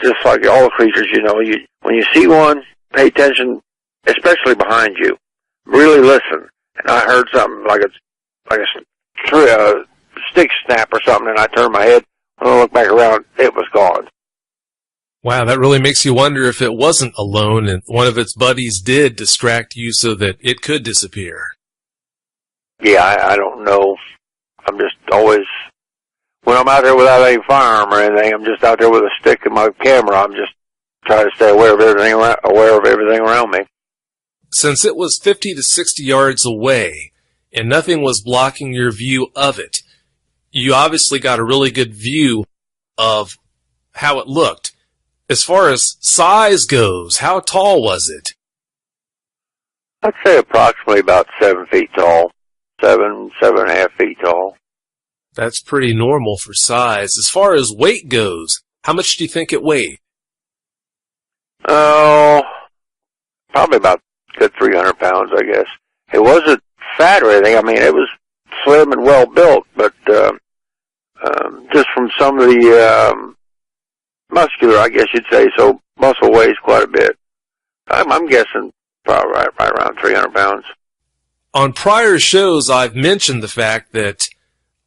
just like all the creatures, when you see one, pay attention, especially behind you. Really listen. And I heard something like a stick snap or something, and I turned my head. When I looked back around, it was gone. Wow, that really makes you wonder if it wasn't alone and one of its buddies did distract you so that it could disappear. Yeah, I don't know. I'm just always, when I'm out there without any firearm or anything, I'm just out there with a stick and my camera. I'm just trying to stay aware of everything around me. Since it was 50 to 60 yards away and nothing was blocking your view of it, you obviously got a really good view of how it looked. As far as size goes, how tall was it? I'd say approximately about 7 feet tall. 7.5 feet tall. That's pretty normal for size. As far as weight goes, how much do you think it weighed? Oh, probably about good 300 pounds, I guess. It wasn't fat or anything. I mean, it was slim and well built, but just from some of the muscular, I guess you'd say, so muscle weighs quite a bit. I'm guessing probably right around 300 pounds. On prior shows, I've mentioned the fact that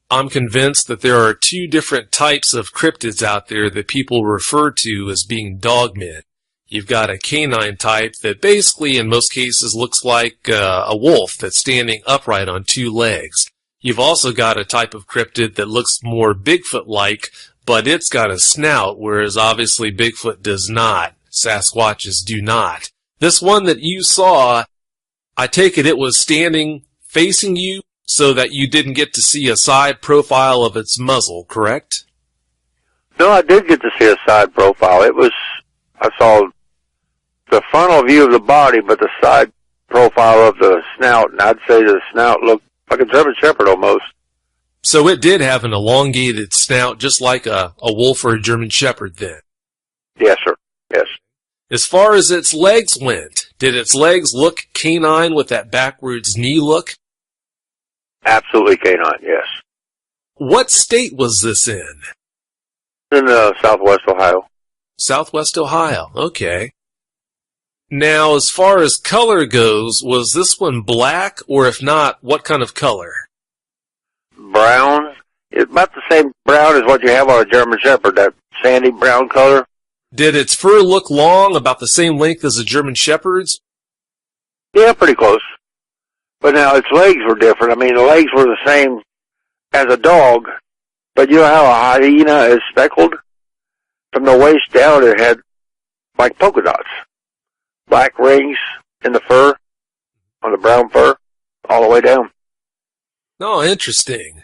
I'm convinced that there are two different types of cryptids out there that people refer to as being dogmen. You've got a canine type that basically, in most cases, looks like a wolf that's standing upright on two legs. You've also got a type of cryptid that looks more Bigfoot-like, but it's got a snout, whereas obviously Bigfoot does not. Sasquatches do not. This one that you saw, I take it was standing facing you so that you didn't get to see a side profile of its muzzle, correct? No, I did get to see a side profile. I saw the frontal view of the body, but the side profile of the snout, and I'd say the snout looked like a German Shepherd almost. So it did have an elongated snout, just like a wolf or a German Shepherd then? Yes, sir. Yes. As far as its legs went, did its legs look canine with that backwards knee look? Absolutely canine, yes. What state was this in? In southwest Ohio. Southwest Ohio, okay. Now, as far as color goes, was this one black, or if not, what kind of color? Brown. It's about the same brown as what you have on a German Shepherd, that sandy brown color. Did its fur look long, about the same length as a German Shepherd's? Yeah, pretty close. But now its legs were different. I mean, the legs were the same as a dog, but you know how a hyena is speckled? From the waist down, it had like polka dots. Black rings in the fur, on the brown fur, all the way down. Oh, interesting.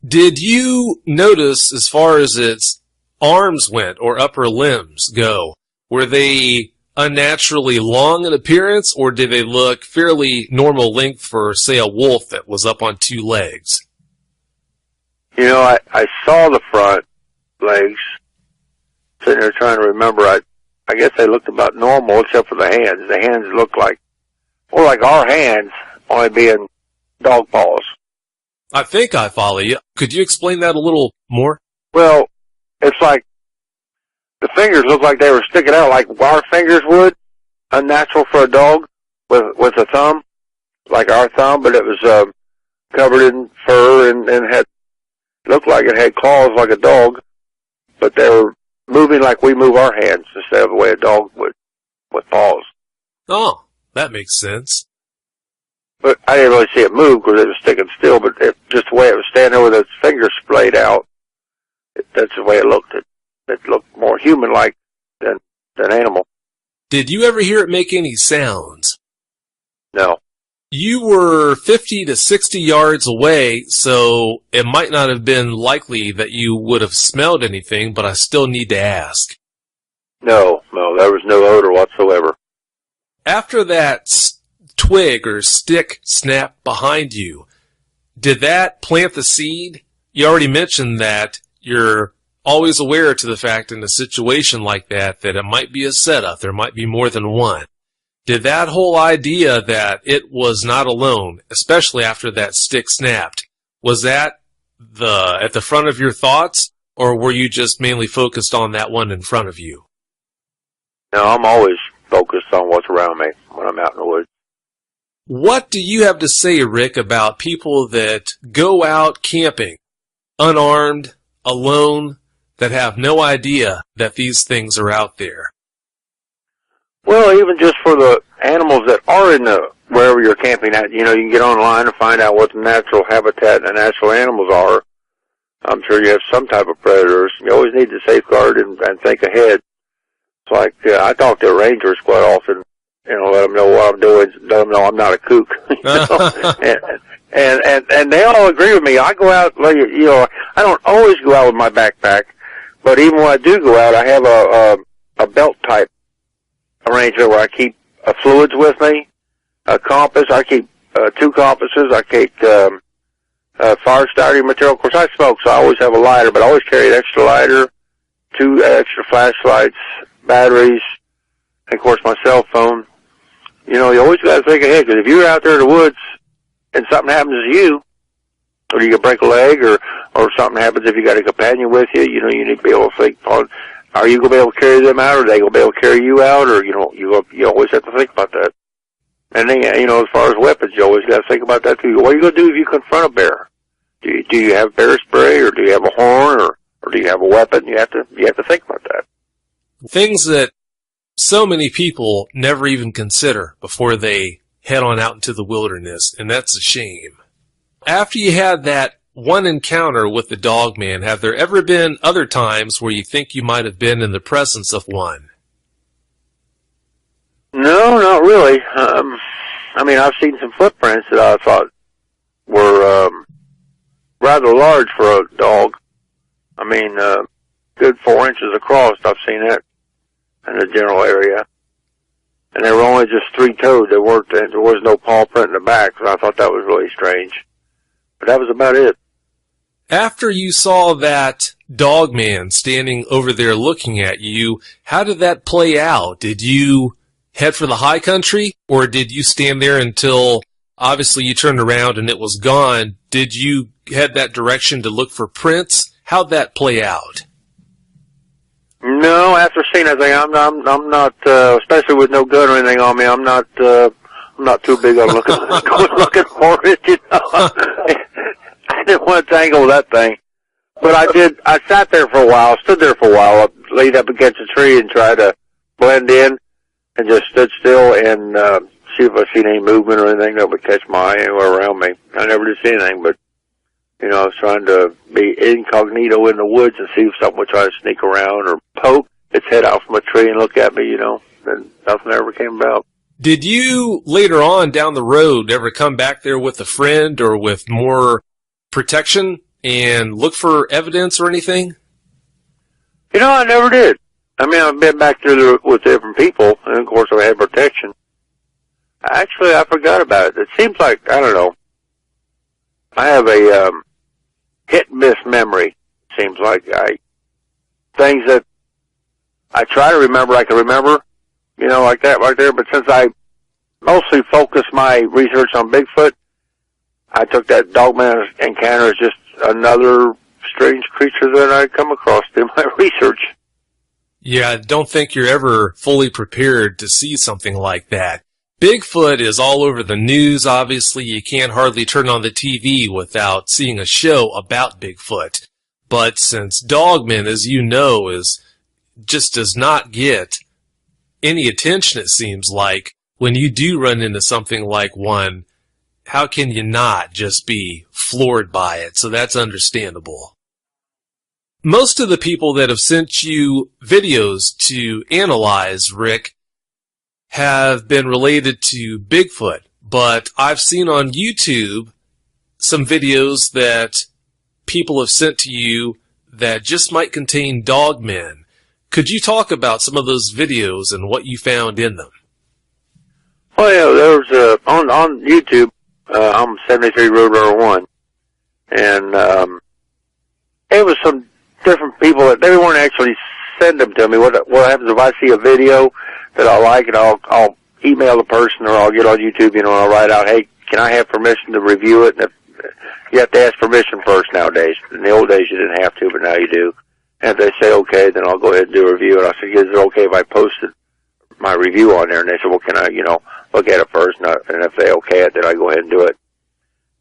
Did you notice, as far as its arms went, or upper limbs go, were they unnaturally long in appearance, or did they look fairly normal length for, say, a wolf that was up on two legs? You know, I saw the front legs, sitting there trying to remember. I guess they looked about normal except for the hands. The hands looked like, more like our hands, only being dog paws. I think I follow you. Could you explain that a little more? Well, it's like the fingers look like they were sticking out like our fingers would, unnatural for a dog with a thumb, like our thumb, but it was covered in fur and had looked like it had claws like a dog, but they were moving like we move our hands instead of the way a dog would with paws. Oh, that makes sense. But I didn't really see it move because it was sticking still, but just the way it was standing there with its fingers splayed out, that's the way it looked. It looked more human-like than animal. Did you ever hear it make any sounds? No. You were 50 to 60 yards away, so it might not have been likely that you would have smelled anything, but I still need to ask. No, there was no odor whatsoever. After that twig or stick snapped behind you. Did that plant the seed? You already mentioned that you're always aware to the fact in a situation like that it might be a setup. There might be more than one. Did that whole idea that it was not alone, especially after that stick snapped, was that at the front of your thoughts, or were you just mainly focused on that one in front of you? No, I'm always focused on what's around me when I'm out in the woods. What do you have to say, Rick, about people that go out camping, unarmed, alone, that have no idea that these things are out there? Well, even just for the animals that are in the wherever you're camping at, you can get online and find out what the natural habitat and the natural animals are. I'm sure you have some type of predators. You always need to safeguard and think ahead. It's like I talk to rangers quite often, let them know what I'm doing, let them know I'm not a kook. And they all agree with me. I go out, I don't always go out with my backpack, but even when I do go out, I have a belt type arrangement where I keep fluids with me, a compass. I keep 2 compasses. I keep fire starting material. Of course, I smoke, so I always have a lighter, but I always carry an extra lighter, 2 extra flashlights, batteries, and of course my cell phone. You always got to think ahead, because if you're out there in the woods and something happens to you, or you can break a leg, or something happens if you got a companion with you, you need to be able to think on, are you going to be able to carry them out, or are they going to be able to carry you out, or, you always have to think about that. And then, as far as weapons, you always got to think about that too. What are you going to do if you confront a bear? Do you have bear spray, or do you have a horn, or do you have a weapon? You have to think about that. Things that so many people never even consider before they head on out into the wilderness, and that's a shame. After you had that one encounter with the dog man, have there ever been other times where you think you might have been in the presence of one? No, not really. I've seen some footprints that I thought were rather large for a dog. Good 4 inches across. I've seen that in the general area. And they were only just 3-toed. There was no paw print in the back, so I thought that was really strange. But that was about it. After you saw that dog man standing over there looking at you, how did that play out? Did you head for the high country, or did you stand there until obviously you turned around and it was gone? Did you head that direction to look for prints? How'd that play out? No, after seeing that thing, I'm not, especially with no gun or anything on me, I'm not too big on looking for it, I didn't want to tangle with that thing. But I sat there for a while, stood there for a while, laid up against a tree and tried to blend in, and just stood still and see if I seen any movement or anything that would catch my eye anywhere around me. I never did see anything, but I was trying to be incognito in the woods and see if something would try to sneak around or poke its head out from a tree and look at me, and nothing ever came about. Did you, later on down the road, ever come back there with a friend or with more protection and look for evidence or anything? I never did. I've been back there with different people, and of course I had protection. Actually, I forgot about it. It seems like, I don't know, I have a hit-and-miss memory, seems like. Things that I try to remember, I can remember, like that right there, but since I mostly focus my research on Bigfoot, I took that dogman encounter as just another strange creature that I come across in my research. Yeah, I don't think you're ever fully prepared to see something like that. Bigfoot is all over the news, obviously. You can't hardly turn on the TV without seeing a show about Bigfoot. But since Dogman, as you know, just does not get any attention, it seems like, when you do run into something like one, how can you not just be floored by it? So that's understandable. Most of the people that have sent you videos to analyze, Rick, have been related to Bigfoot, but I've seen on YouTube some videos that people have sent to you that just might contain dogmen. Could you talk about some of those videos and what you found in them? Oh yeah, there was on YouTube. I'm 73 Roadrunner 1, and it was some different people that they weren't actually send them to me. What happens if I see a video that I like, and I'll email the person, or I'll get on YouTube, and I'll write out, hey, can I have permission to review it? And if, you have to ask permission first nowadays. In the old days you didn't have to, but now you do. And if they say okay, then I'll go ahead and do a review. And I said, is it okay if I posted my review on there? And they said, well, can I, look at it first? And if they okay it, then I go ahead and do it.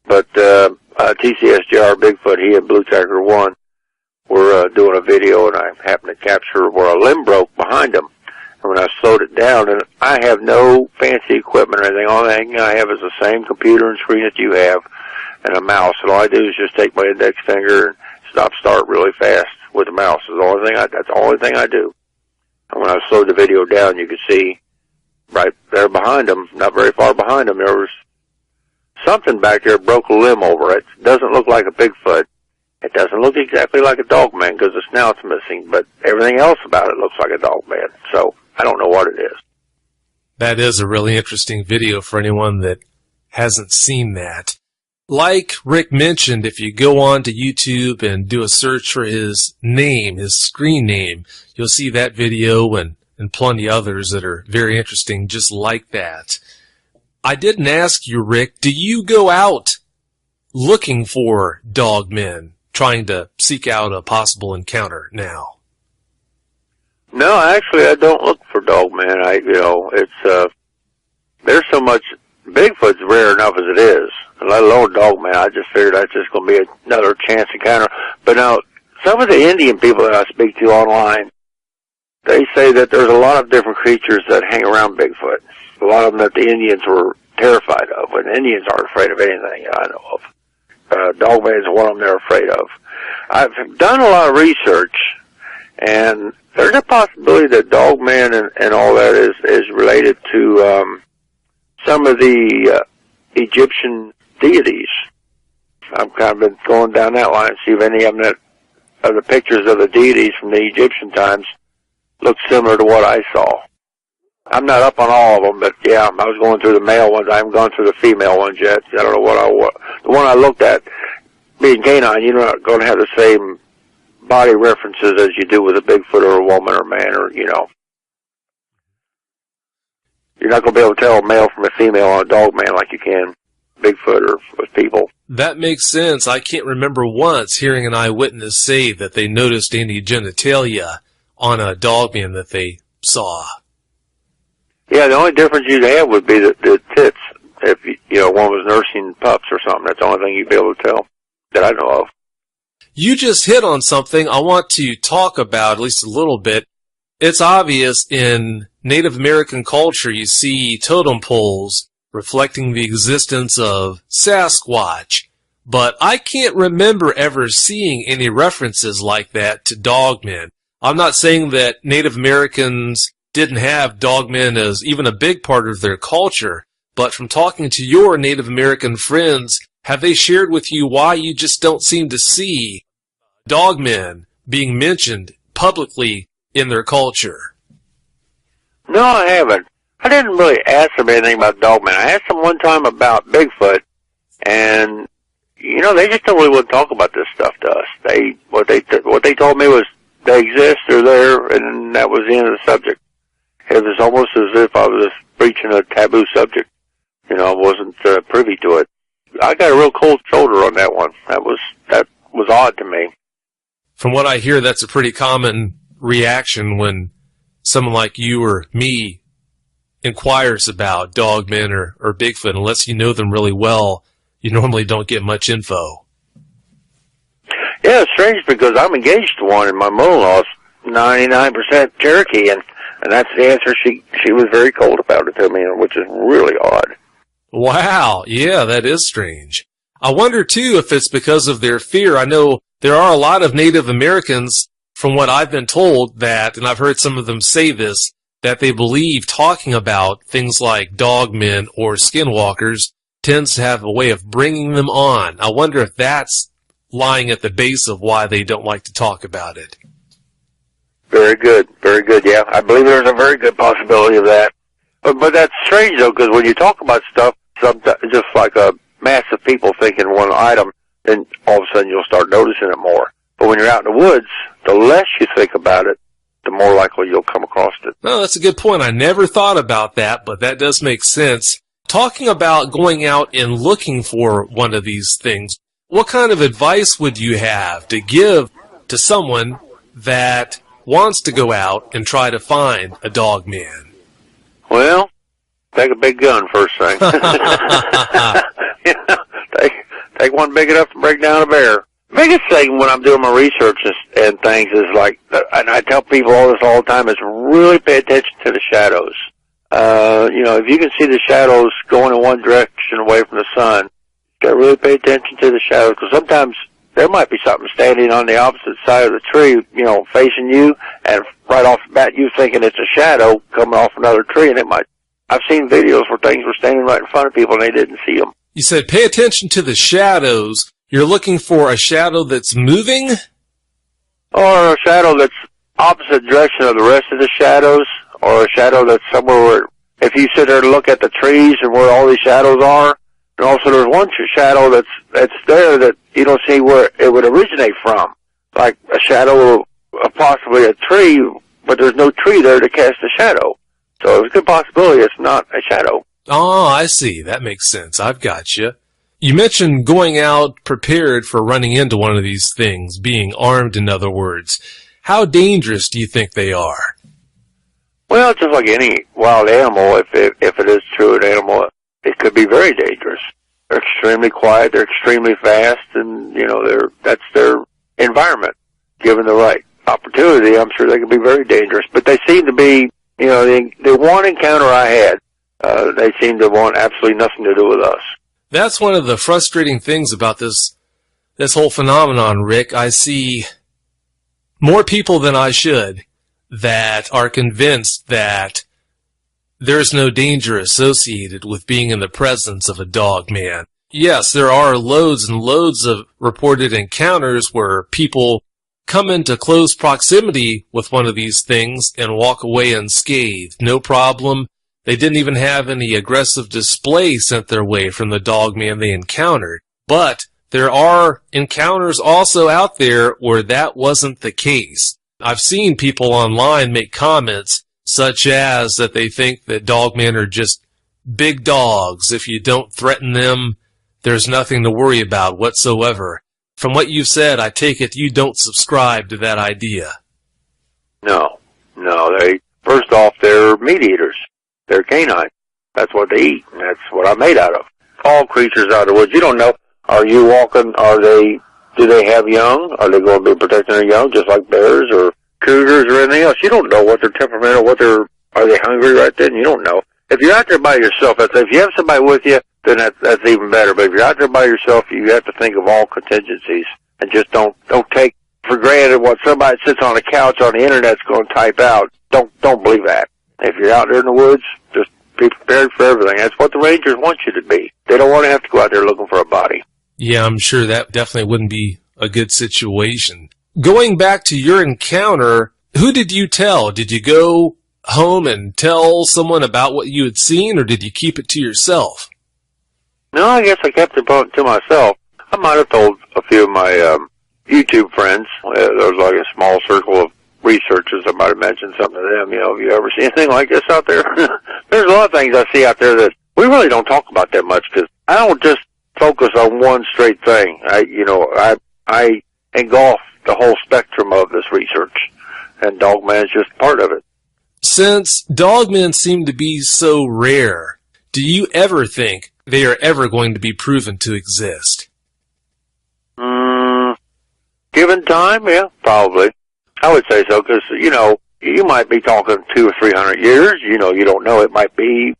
But TCSJR Bigfoot, he and Blue Tracker 1 were doing a video, and I happened to capture where a limb broke behind him. And when I slowed it down, and I have no fancy equipment or anything, all thing I have is the same computer and screen that you have, and a mouse. And all I do is just take my index finger and start really fast with the mouse. That's the only thing I do. And when I slowed the video down, you could see right there behind him, not very far behind him, there was something back there broke a limb over it. It doesn't look like a Bigfoot. It doesn't look exactly like a dogman because the snout's missing, but everything else about it looks like a dogman. So I don't know what it is. That is a really interesting video for anyone that hasn't seen that. Like Rick mentioned, if you go on to YouTube and do a search for his name, his screen name, you'll see that video and plenty others that are very interesting just like that. I didn't ask you, Rick, do you go out looking for dogmen, trying to seek out a possible encounter now? No, actually, I don't look for dogmen. It's there's so much. Bigfoot's rare enough as it is, let alone dogman. I just figured that's just going to be another chance encounter. But now, some of the Indian people that I speak to online, they say that there's a lot of different creatures that hang around Bigfoot. A lot of them that the Indians were terrified of, and Indians aren't afraid of anything that I know of. Dogman is one of them they're afraid of. I've done a lot of research, and there's a possibility that dogman and all that is related to some of the Egyptian deities. I've kind of been going down that line, see if any of them of the pictures of the deities from the Egyptian times look similar to what I saw. I'm not up on all of them, but yeah, I was going through the male ones. I haven't gone through the female ones yet. I don't know the one I looked at, being canine, you're not going to have the same body references as you do with a Bigfoot or a woman or a man, or, You're not going to be able to tell a male from a female on a dog man like you can Bigfoot or with people. That makes sense. I can't remember once hearing an eyewitness say that they noticed any genitalia on a dogman that they saw. Yeah, the only difference you'd have would be the tits. If one was nursing pups or something, that's the only thing you'd be able to tell that I know of. You just hit on something I want to talk about at least a little bit. It's obvious in Native American culture you see totem poles reflecting the existence of Sasquatch, but I can't remember ever seeing any references like that to dogmen. I'm not saying that Native Americans didn't have dogmen as even a big part of their culture, but from talking to your Native American friends, have they shared with you why you just don't seem to see dogmen being mentioned publicly in their culture? No, I haven't. I didn't really ask them anything about dogmen. I asked them one time about Bigfoot, and they just don't really want to talk about this stuff to us. What they told me was they exist, they're there, and that was the end of the subject. It was almost as if I was breaching a taboo subject. I wasn't privy to it. I got a real cold shoulder on that one. That was odd to me. From what I hear, that's a pretty common reaction when someone like you or me inquires about dogmen or Bigfoot. Unless you know them really well, you normally don't get much info. Yeah, it's strange because I'm engaged to one, and my mother-in-law's 99% Cherokee, and that's the answer. She was very cold about it to me, which is really odd. Wow, yeah, that is strange. I wonder, too, if it's because of their fear. I know there are a lot of Native Americans, from what I've been told, and I've heard some of them say this, that they believe talking about things like dogmen or skinwalkers tends to have a way of bringing them on. I wonder if that's lying at the base of why they don't like to talk about it. Very good, yeah. I believe there's a very good possibility of that. But that's strange, though, because when you talk about stuff, sometimes just like a mass of people thinking one item, then all of a sudden you'll start noticing it more. But when you're out in the woods, the less you think about it, the more likely you'll come across it. No, that's a good point. I never thought about that, but that does make sense. Talking about going out and looking for one of these things, what kind of advice would you have to give to someone that wants to go out and try to find a dog man? Well, take a big gun first thing. Take one big enough to break down a bear. Biggest thing when I'm doing my research and things is like, and I tell people all this all the time, is really pay attention to the shadows. If you can see the shadows going in one direction away from the sun, you got to really pay attention to the shadows, because sometimes there might be something standing on the opposite side of the tree, facing you, and right off the bat you thinking it's a shadow coming off another tree, and it might. I've seen videos where things were standing right in front of people and they didn't see them. You said pay attention to the shadows. You're looking for a shadow that's moving? Or a shadow that's opposite direction of the rest of the shadows, or a shadow that's somewhere where, if you sit there and look at the trees and where all these shadows are, and also there's one shadow that's there that you don't see where it would originate from, like a shadow of possibly a tree, but there's no tree there to cast a shadow. So there's a good possibility it's not a shadow. Oh, I see. That makes sense. I've got you. You mentioned going out prepared for running into one of these things, being armed, in other words. How dangerous do you think they are? Well, just like any wild animal, if it is true an animal, it could be very dangerous. They're extremely quiet, they're extremely fast, and, that's their environment. Given the right opportunity, I'm sure they can be very dangerous. But they seem to be, the one encounter I had, they seem to want absolutely nothing to do with us. That's one of the frustrating things about this whole phenomenon, Rick. I see more people than I should that are convinced that there's no danger associated with being in the presence of a dog man. Yes, there are loads and loads of reported encounters where people come into close proximity with one of these things and walk away unscathed. No problem. They didn't even have any aggressive display sent their way from the dog man they encountered. But there are encounters also out there where that wasn't the case. I've seen people online make comments such as that they think that dogmen are just big dogs. If you don't threaten them, there's nothing to worry about whatsoever. From what you've said, I take it you don't subscribe to that idea. No. First off, they're meat eaters. They're canine. That's what they eat, and that's what I'm made out of. All creatures out of the woods, you don't know. Are you walking, do they have young? Are they going to be protecting their young, just like bears or cougars or anything else? You don't know what their temperament or are they hungry right then? You don't know. If you're out there by yourself, if you have somebody with you, then that's even better. But if you're out there by yourself, you have to think of all contingencies and just don't take for granted what somebody sits on a couch on the internet's going to type out. Don't believe that. If you're out there in the woods, just be prepared for everything. That's what the rangers want you to be. They don't want to have to go out there looking for a body. Yeah, I'm sure that definitely wouldn't be a good situation. Going back to your encounter, who did you tell? Did you go home and tell someone about what you had seen, or did you keep it to yourself? No, I guess I kept it to myself. I might have told a few of my YouTube friends. There was like a small circle of researchers. I might have mentioned something to them. Have you ever seen anything like this out there? There's a lot of things I see out there that we really don't talk about that much, because I don't just focus on one straight thing. I engulf the whole spectrum of this research, and dogman is just part of it. Since dogmen seem to be so rare, do you ever think they are ever going to be proven to exist? Given time, yeah, probably. I would say so, because, you might be talking 200 or 300 years. You don't know. It might be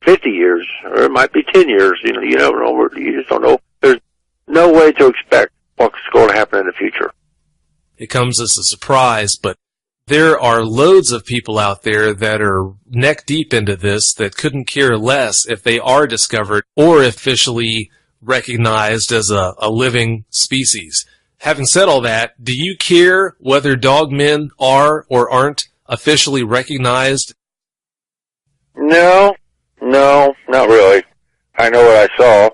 50 years, or it might be 10 years. You never know. You just don't know. There's no way to expect what's going to happen in the future. It comes as a surprise, but there are loads of people out there that are neck deep into this that couldn't care less if they are discovered or officially recognized as a living species. Having said all that, do you care whether dogmen are or aren't officially recognized? No, not really. I know what I saw,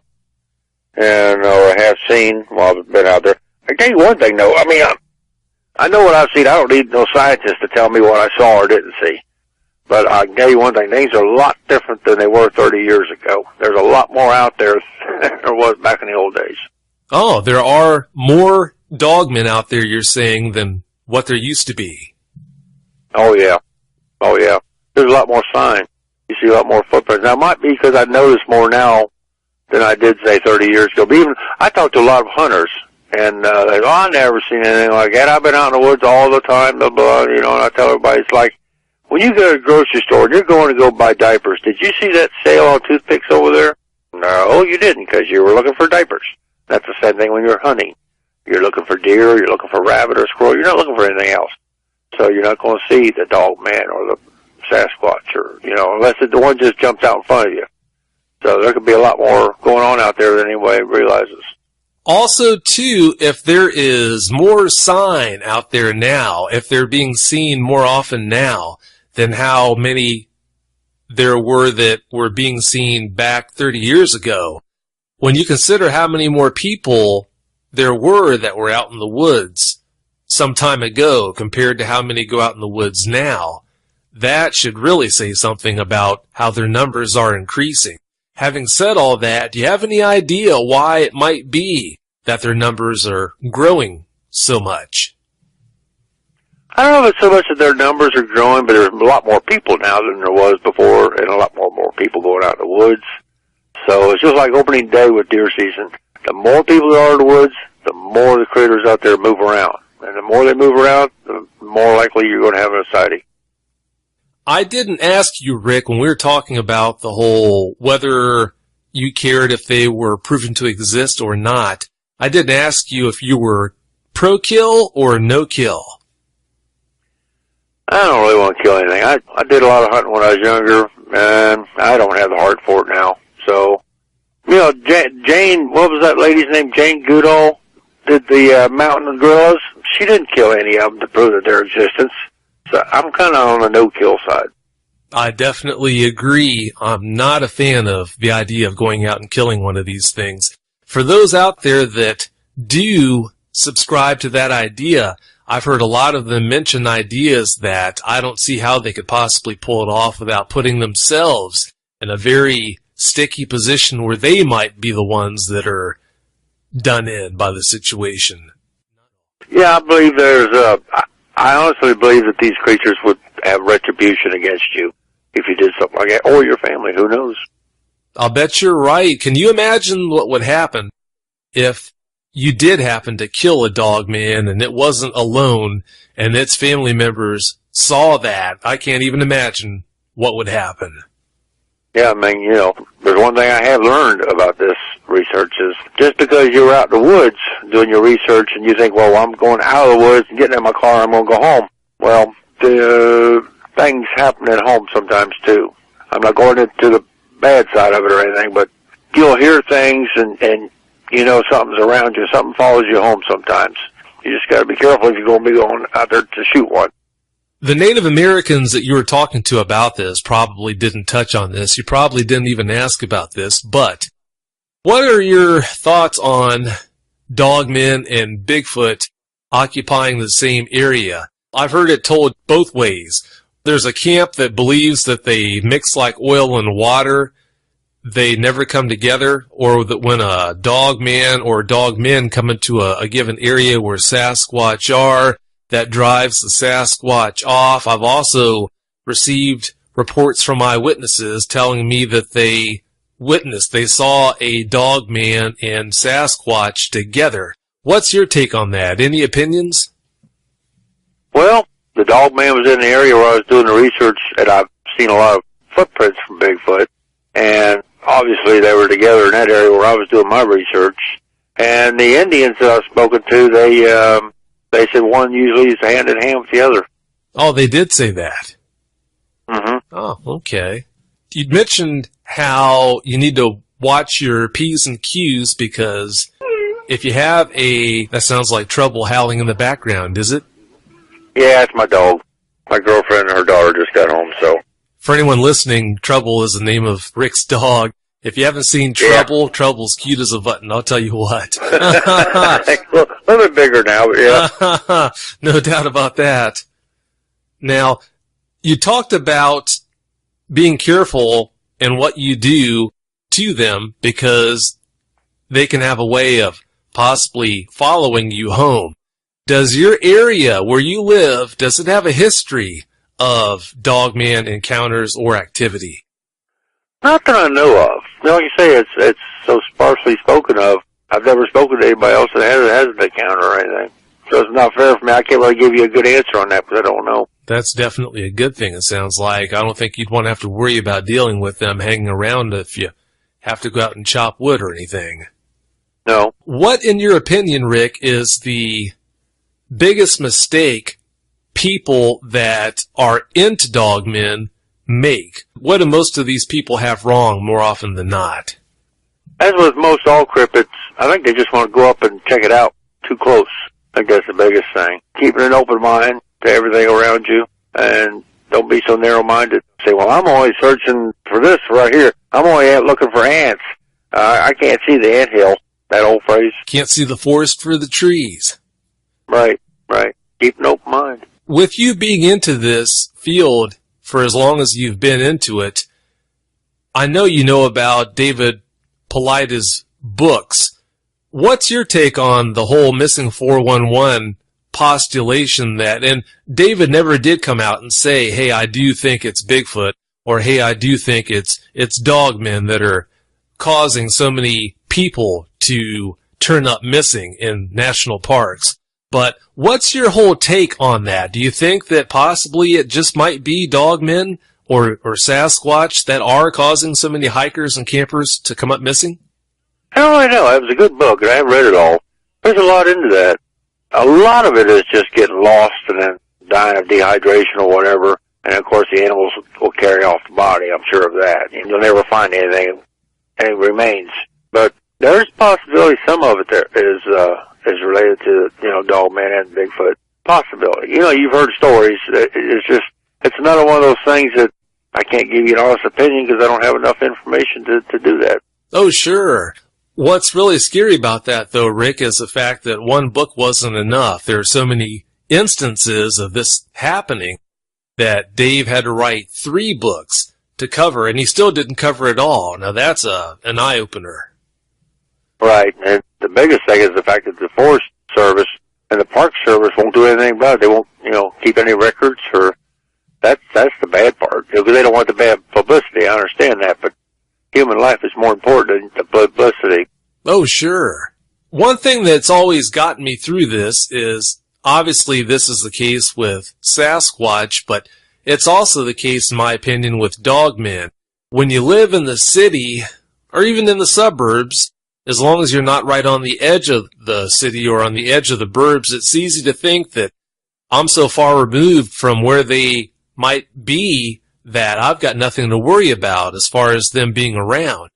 and or I have seen while I've been out there. I tell you one thing, though. I mean, I know what I've seen. I don't need no scientist to tell me what I saw or didn't see. But I can tell you one thing, things are a lot different than they were 30 years ago. There's a lot more out there than there was back in the old days. Oh, there are more dogmen out there, you're saying, than what there used to be. Oh, yeah. There's a lot more sign. You see a lot more footprints. Now, it might be because I notice more now than I did, say, 30 years ago. But even, I talk to a lot of hunters, and they go, I never seen anything like that. I've been out in the woods all the time, blah, blah, and I tell everybody, it's like, when you go to a grocery store and you're going to go buy diapers, did you see that sale on toothpicks over there? No, you didn't, because you were looking for diapers. That's the same thing when you're hunting. You're looking for deer, you're looking for rabbit or squirrel. You're not looking for anything else. So you're not going to see the dog man or the Sasquatch or, unless the one just jumps out in front of you. So there could be a lot more going on out there than anybody realizes. Also, too, if there is more sign out there now, if they're being seen more often now than how many there were that were being seen back 30 years ago, when you consider how many more people there were that were out in the woods some time ago compared to how many go out in the woods now, that should really say something about how their numbers are increasing. Having said all that, do you have any idea why it might be that their numbers are growing so much? I don't know if it's so much that their numbers are growing, but there's a lot more people now than there was before, and a lot more people going out in the woods. So it's just like opening day with deer season. The more people there are in the woods, the more the critters out there move around. And the more they move around, the more likely you're going to have a sighting. I didn't ask you, Rick, when we were talking about the whole whether you cared if they were proven to exist or not. I didn't ask you if you were pro-kill or no-kill. I don't really want to kill anything. I did a lot of hunting when I was younger, and I don't have the heart for it now. So, Jane, what was that lady's name? Jane Goodall did the mountain gorillas. She didn't kill any of them to prove that their existence. So I'm kind of on the no-kill side. I definitely agree. I'm not a fan of the idea of going out and killing one of these things. For those out there that do subscribe to that idea, I've heard a lot of them mention ideas that I don't see how they could possibly pull it off without putting themselves in a very sticky position where they might be the ones that are done in by the situation. Yeah, I believe I honestly believe that these creatures would have retribution against you if you did something like that, or your family, who knows? I'll bet you're right. Can you imagine what would happen if you did happen to kill a dog man and it wasn't alone and its family members saw that? I can't even imagine what would happen. Yeah, I mean, there's one thing I have learned about this research is just because you're out in the woods doing your research and you think, well, I'm going out of the woods and getting in my car, I'm going to go home. Well, the things happen at home sometimes too. I'm not going into the bad side of it or anything, but you'll hear things and something's around you. Something follows you home sometimes. You just got to be careful if you're going to be going out there to shoot one. The Native Americans that you were talking to about this probably didn't touch on this. You probably didn't even ask about this, but what are your thoughts on dogmen and Bigfoot occupying the same area? I've heard it told both ways. There's a camp that believes that they mix like oil and water. They never come together, or that when a dog man or dog men come into a given area where Sasquatch are, that drives the Sasquatch off. I've also received reports from eyewitnesses telling me that they saw a dog man and Sasquatch together. What's your take on that? Any opinions? Well, the dog man was in the area where I was doing the research, and I've seen a lot of footprints from Bigfoot, and obviously they were together in that area where I was doing my research. And the Indians that I've spoken to, they said one usually is hand in hand with the other. Oh, they did say that. Mm-hmm. Oh, okay. You'd mentioned how you need to watch your P's and Q's because if you have that sounds like trouble howling in the background, is it? Yeah, it's my dog. My girlfriend and her daughter just got home, so. For anyone listening, Trouble is the name of Rick's dog. If you haven't seen Trouble, Trouble's cute as a button, I'll tell you what. A little bit bigger now, but yeah. No doubt about that. Now, you talked about being careful in what you do to them because they can have a way of possibly following you home. Does your area where you live, does it have a history of dogman encounters or activity? Not that I know of. Like you say, it's so sparsely spoken of. I've never spoken to anybody else that has an encounter or anything. So it's not fair for me. I can't really give you a good answer on that because I don't know. That's definitely a good thing, it sounds like. I don't think you'd want to have to worry about dealing with them hanging around if you have to go out and chop wood or anything. No. What, in your opinion, Rick, is the biggest mistake people that are into dogmen make? What do most of these people have wrong more often than not? As with most all cryptids, I think they just want to go up and check it out too close. I think that's the biggest thing. Keeping an open mind to everything around you, and don't be so narrow-minded. Say, well, I'm only searching for this right here. I'm only out looking for ants. I can't see the anthill, that old phrase. Can't see the forest for the trees. Right. Keep an open mind. With you being into this field for as long as you've been into it, I know you know about David Paulides' books. What's your take on the whole missing 411 postulation that, and David never did come out and say, hey, I do think it's Bigfoot, or hey, I do think it's dogmen that are causing so many people to turn up missing in national parks. But what's your whole take on that? Do you think that possibly it just might be dogmen or Sasquatch that are causing so many hikers and campers to come up missing? I don't really know. It was a good book, and I haven't read it all. There's a lot into that. A lot of it is just getting lost and then dying of dehydration or whatever. And, of course, the animals will carry off the body. I'm sure of that. You'll never find any remains. But there's possibility some of it there is related to, dogman and Bigfoot. Possibility. You've heard stories. It's another one of those things that I can't give you an honest opinion because I don't have enough information to do that. Oh, sure. What's really scary about that, though, Rick, is the fact that one book wasn't enough. There are so many instances of this happening that Dave had to write 3 books to cover, and he still didn't cover it all. Now, that's an eye-opener. Right, and the biggest thing is the fact that the Forest Service and the Park Service won't do anything about it. They won't, keep any records, or that's the bad part, because they don't want the bad publicity. I understand that, but human life is more important than the publicity. Oh, sure. One thing that's always gotten me through this is, obviously this is the case with Sasquatch, but it's also the case, in my opinion, with dogmen. When you live in the city, or even in the suburbs, as long as you're not right on the edge of the city or on the edge of the burbs, it's easy to think that I'm so far removed from where they might be that I've got nothing to worry about as far as them being around.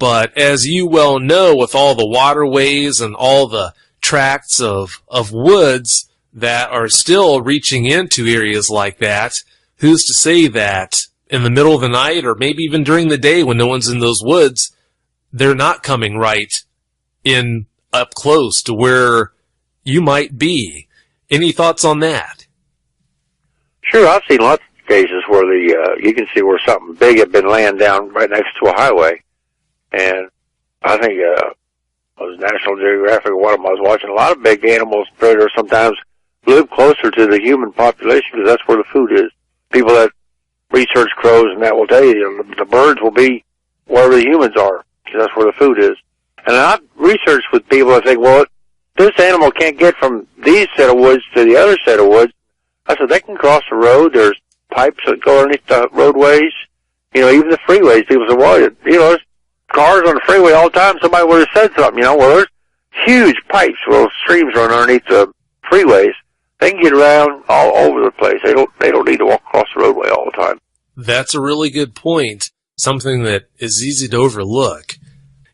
But as you well know, with all the waterways and all the tracts of woods that are still reaching into areas like that, who's to say that in the middle of the night or maybe even during the day when no one's in those woods, they're not coming right in up close to where you might be. Any thoughts on that? Sure, I've seen lots of cases where you can see where something big had been laying down right next to a highway. And I think it was National Geographic, one of them I was watching. A lot of big animals, predators, sometimes live closer to the human population because that's where the food is. People that research crows and that will tell you, the birds will be wherever the humans are because that's where the food is. And I've researched with people that think, well, this animal can't get from these set of woods to the other set of woods. I said, they can cross the road. There's pipes that go underneath the roadways. Even the freeways. People say, well, there's cars on the freeway all the time. Somebody would have said something, well, there's huge pipes where streams run underneath the freeways. They can get around all over the place. They don't need to walk across the roadway all the time. That's a really good point. Something that is easy to overlook.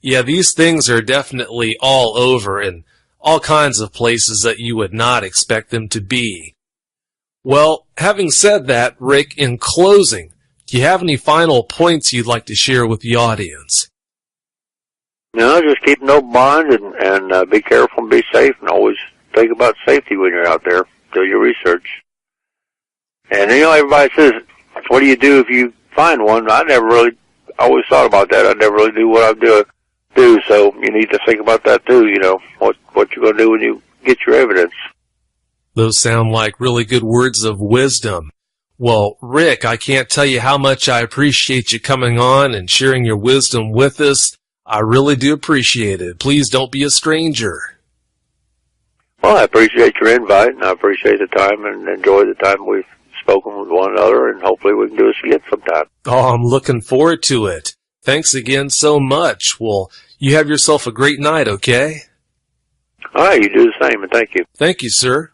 Yeah, these things are definitely all over in all kinds of places that you would not expect them to be. Well, having said that, Rick, in closing, Do you have any final points you'd like to share with the audience? No, just keep no bond and be careful and be safe, and always think about safety when you're out there. Do your research. And everybody says, what do you do if you find one? I always thought about that. I never really knew what I'd do. So you need to think about that too, what you're going to do when you get your evidence. Those sound like really good words of wisdom. Well, Rick, I can't tell you how much I appreciate you coming on and sharing your wisdom with us. I really do appreciate it. Please don't be a stranger. Well, I appreciate your invite, and I appreciate the time and enjoy the time we've spoken with one another, and hopefully we can do this again sometime. Oh, I'm looking forward to it. Thanks again so much. Well, you have yourself a great night, okay? All right, you do the same, and thank you. Thank you, sir.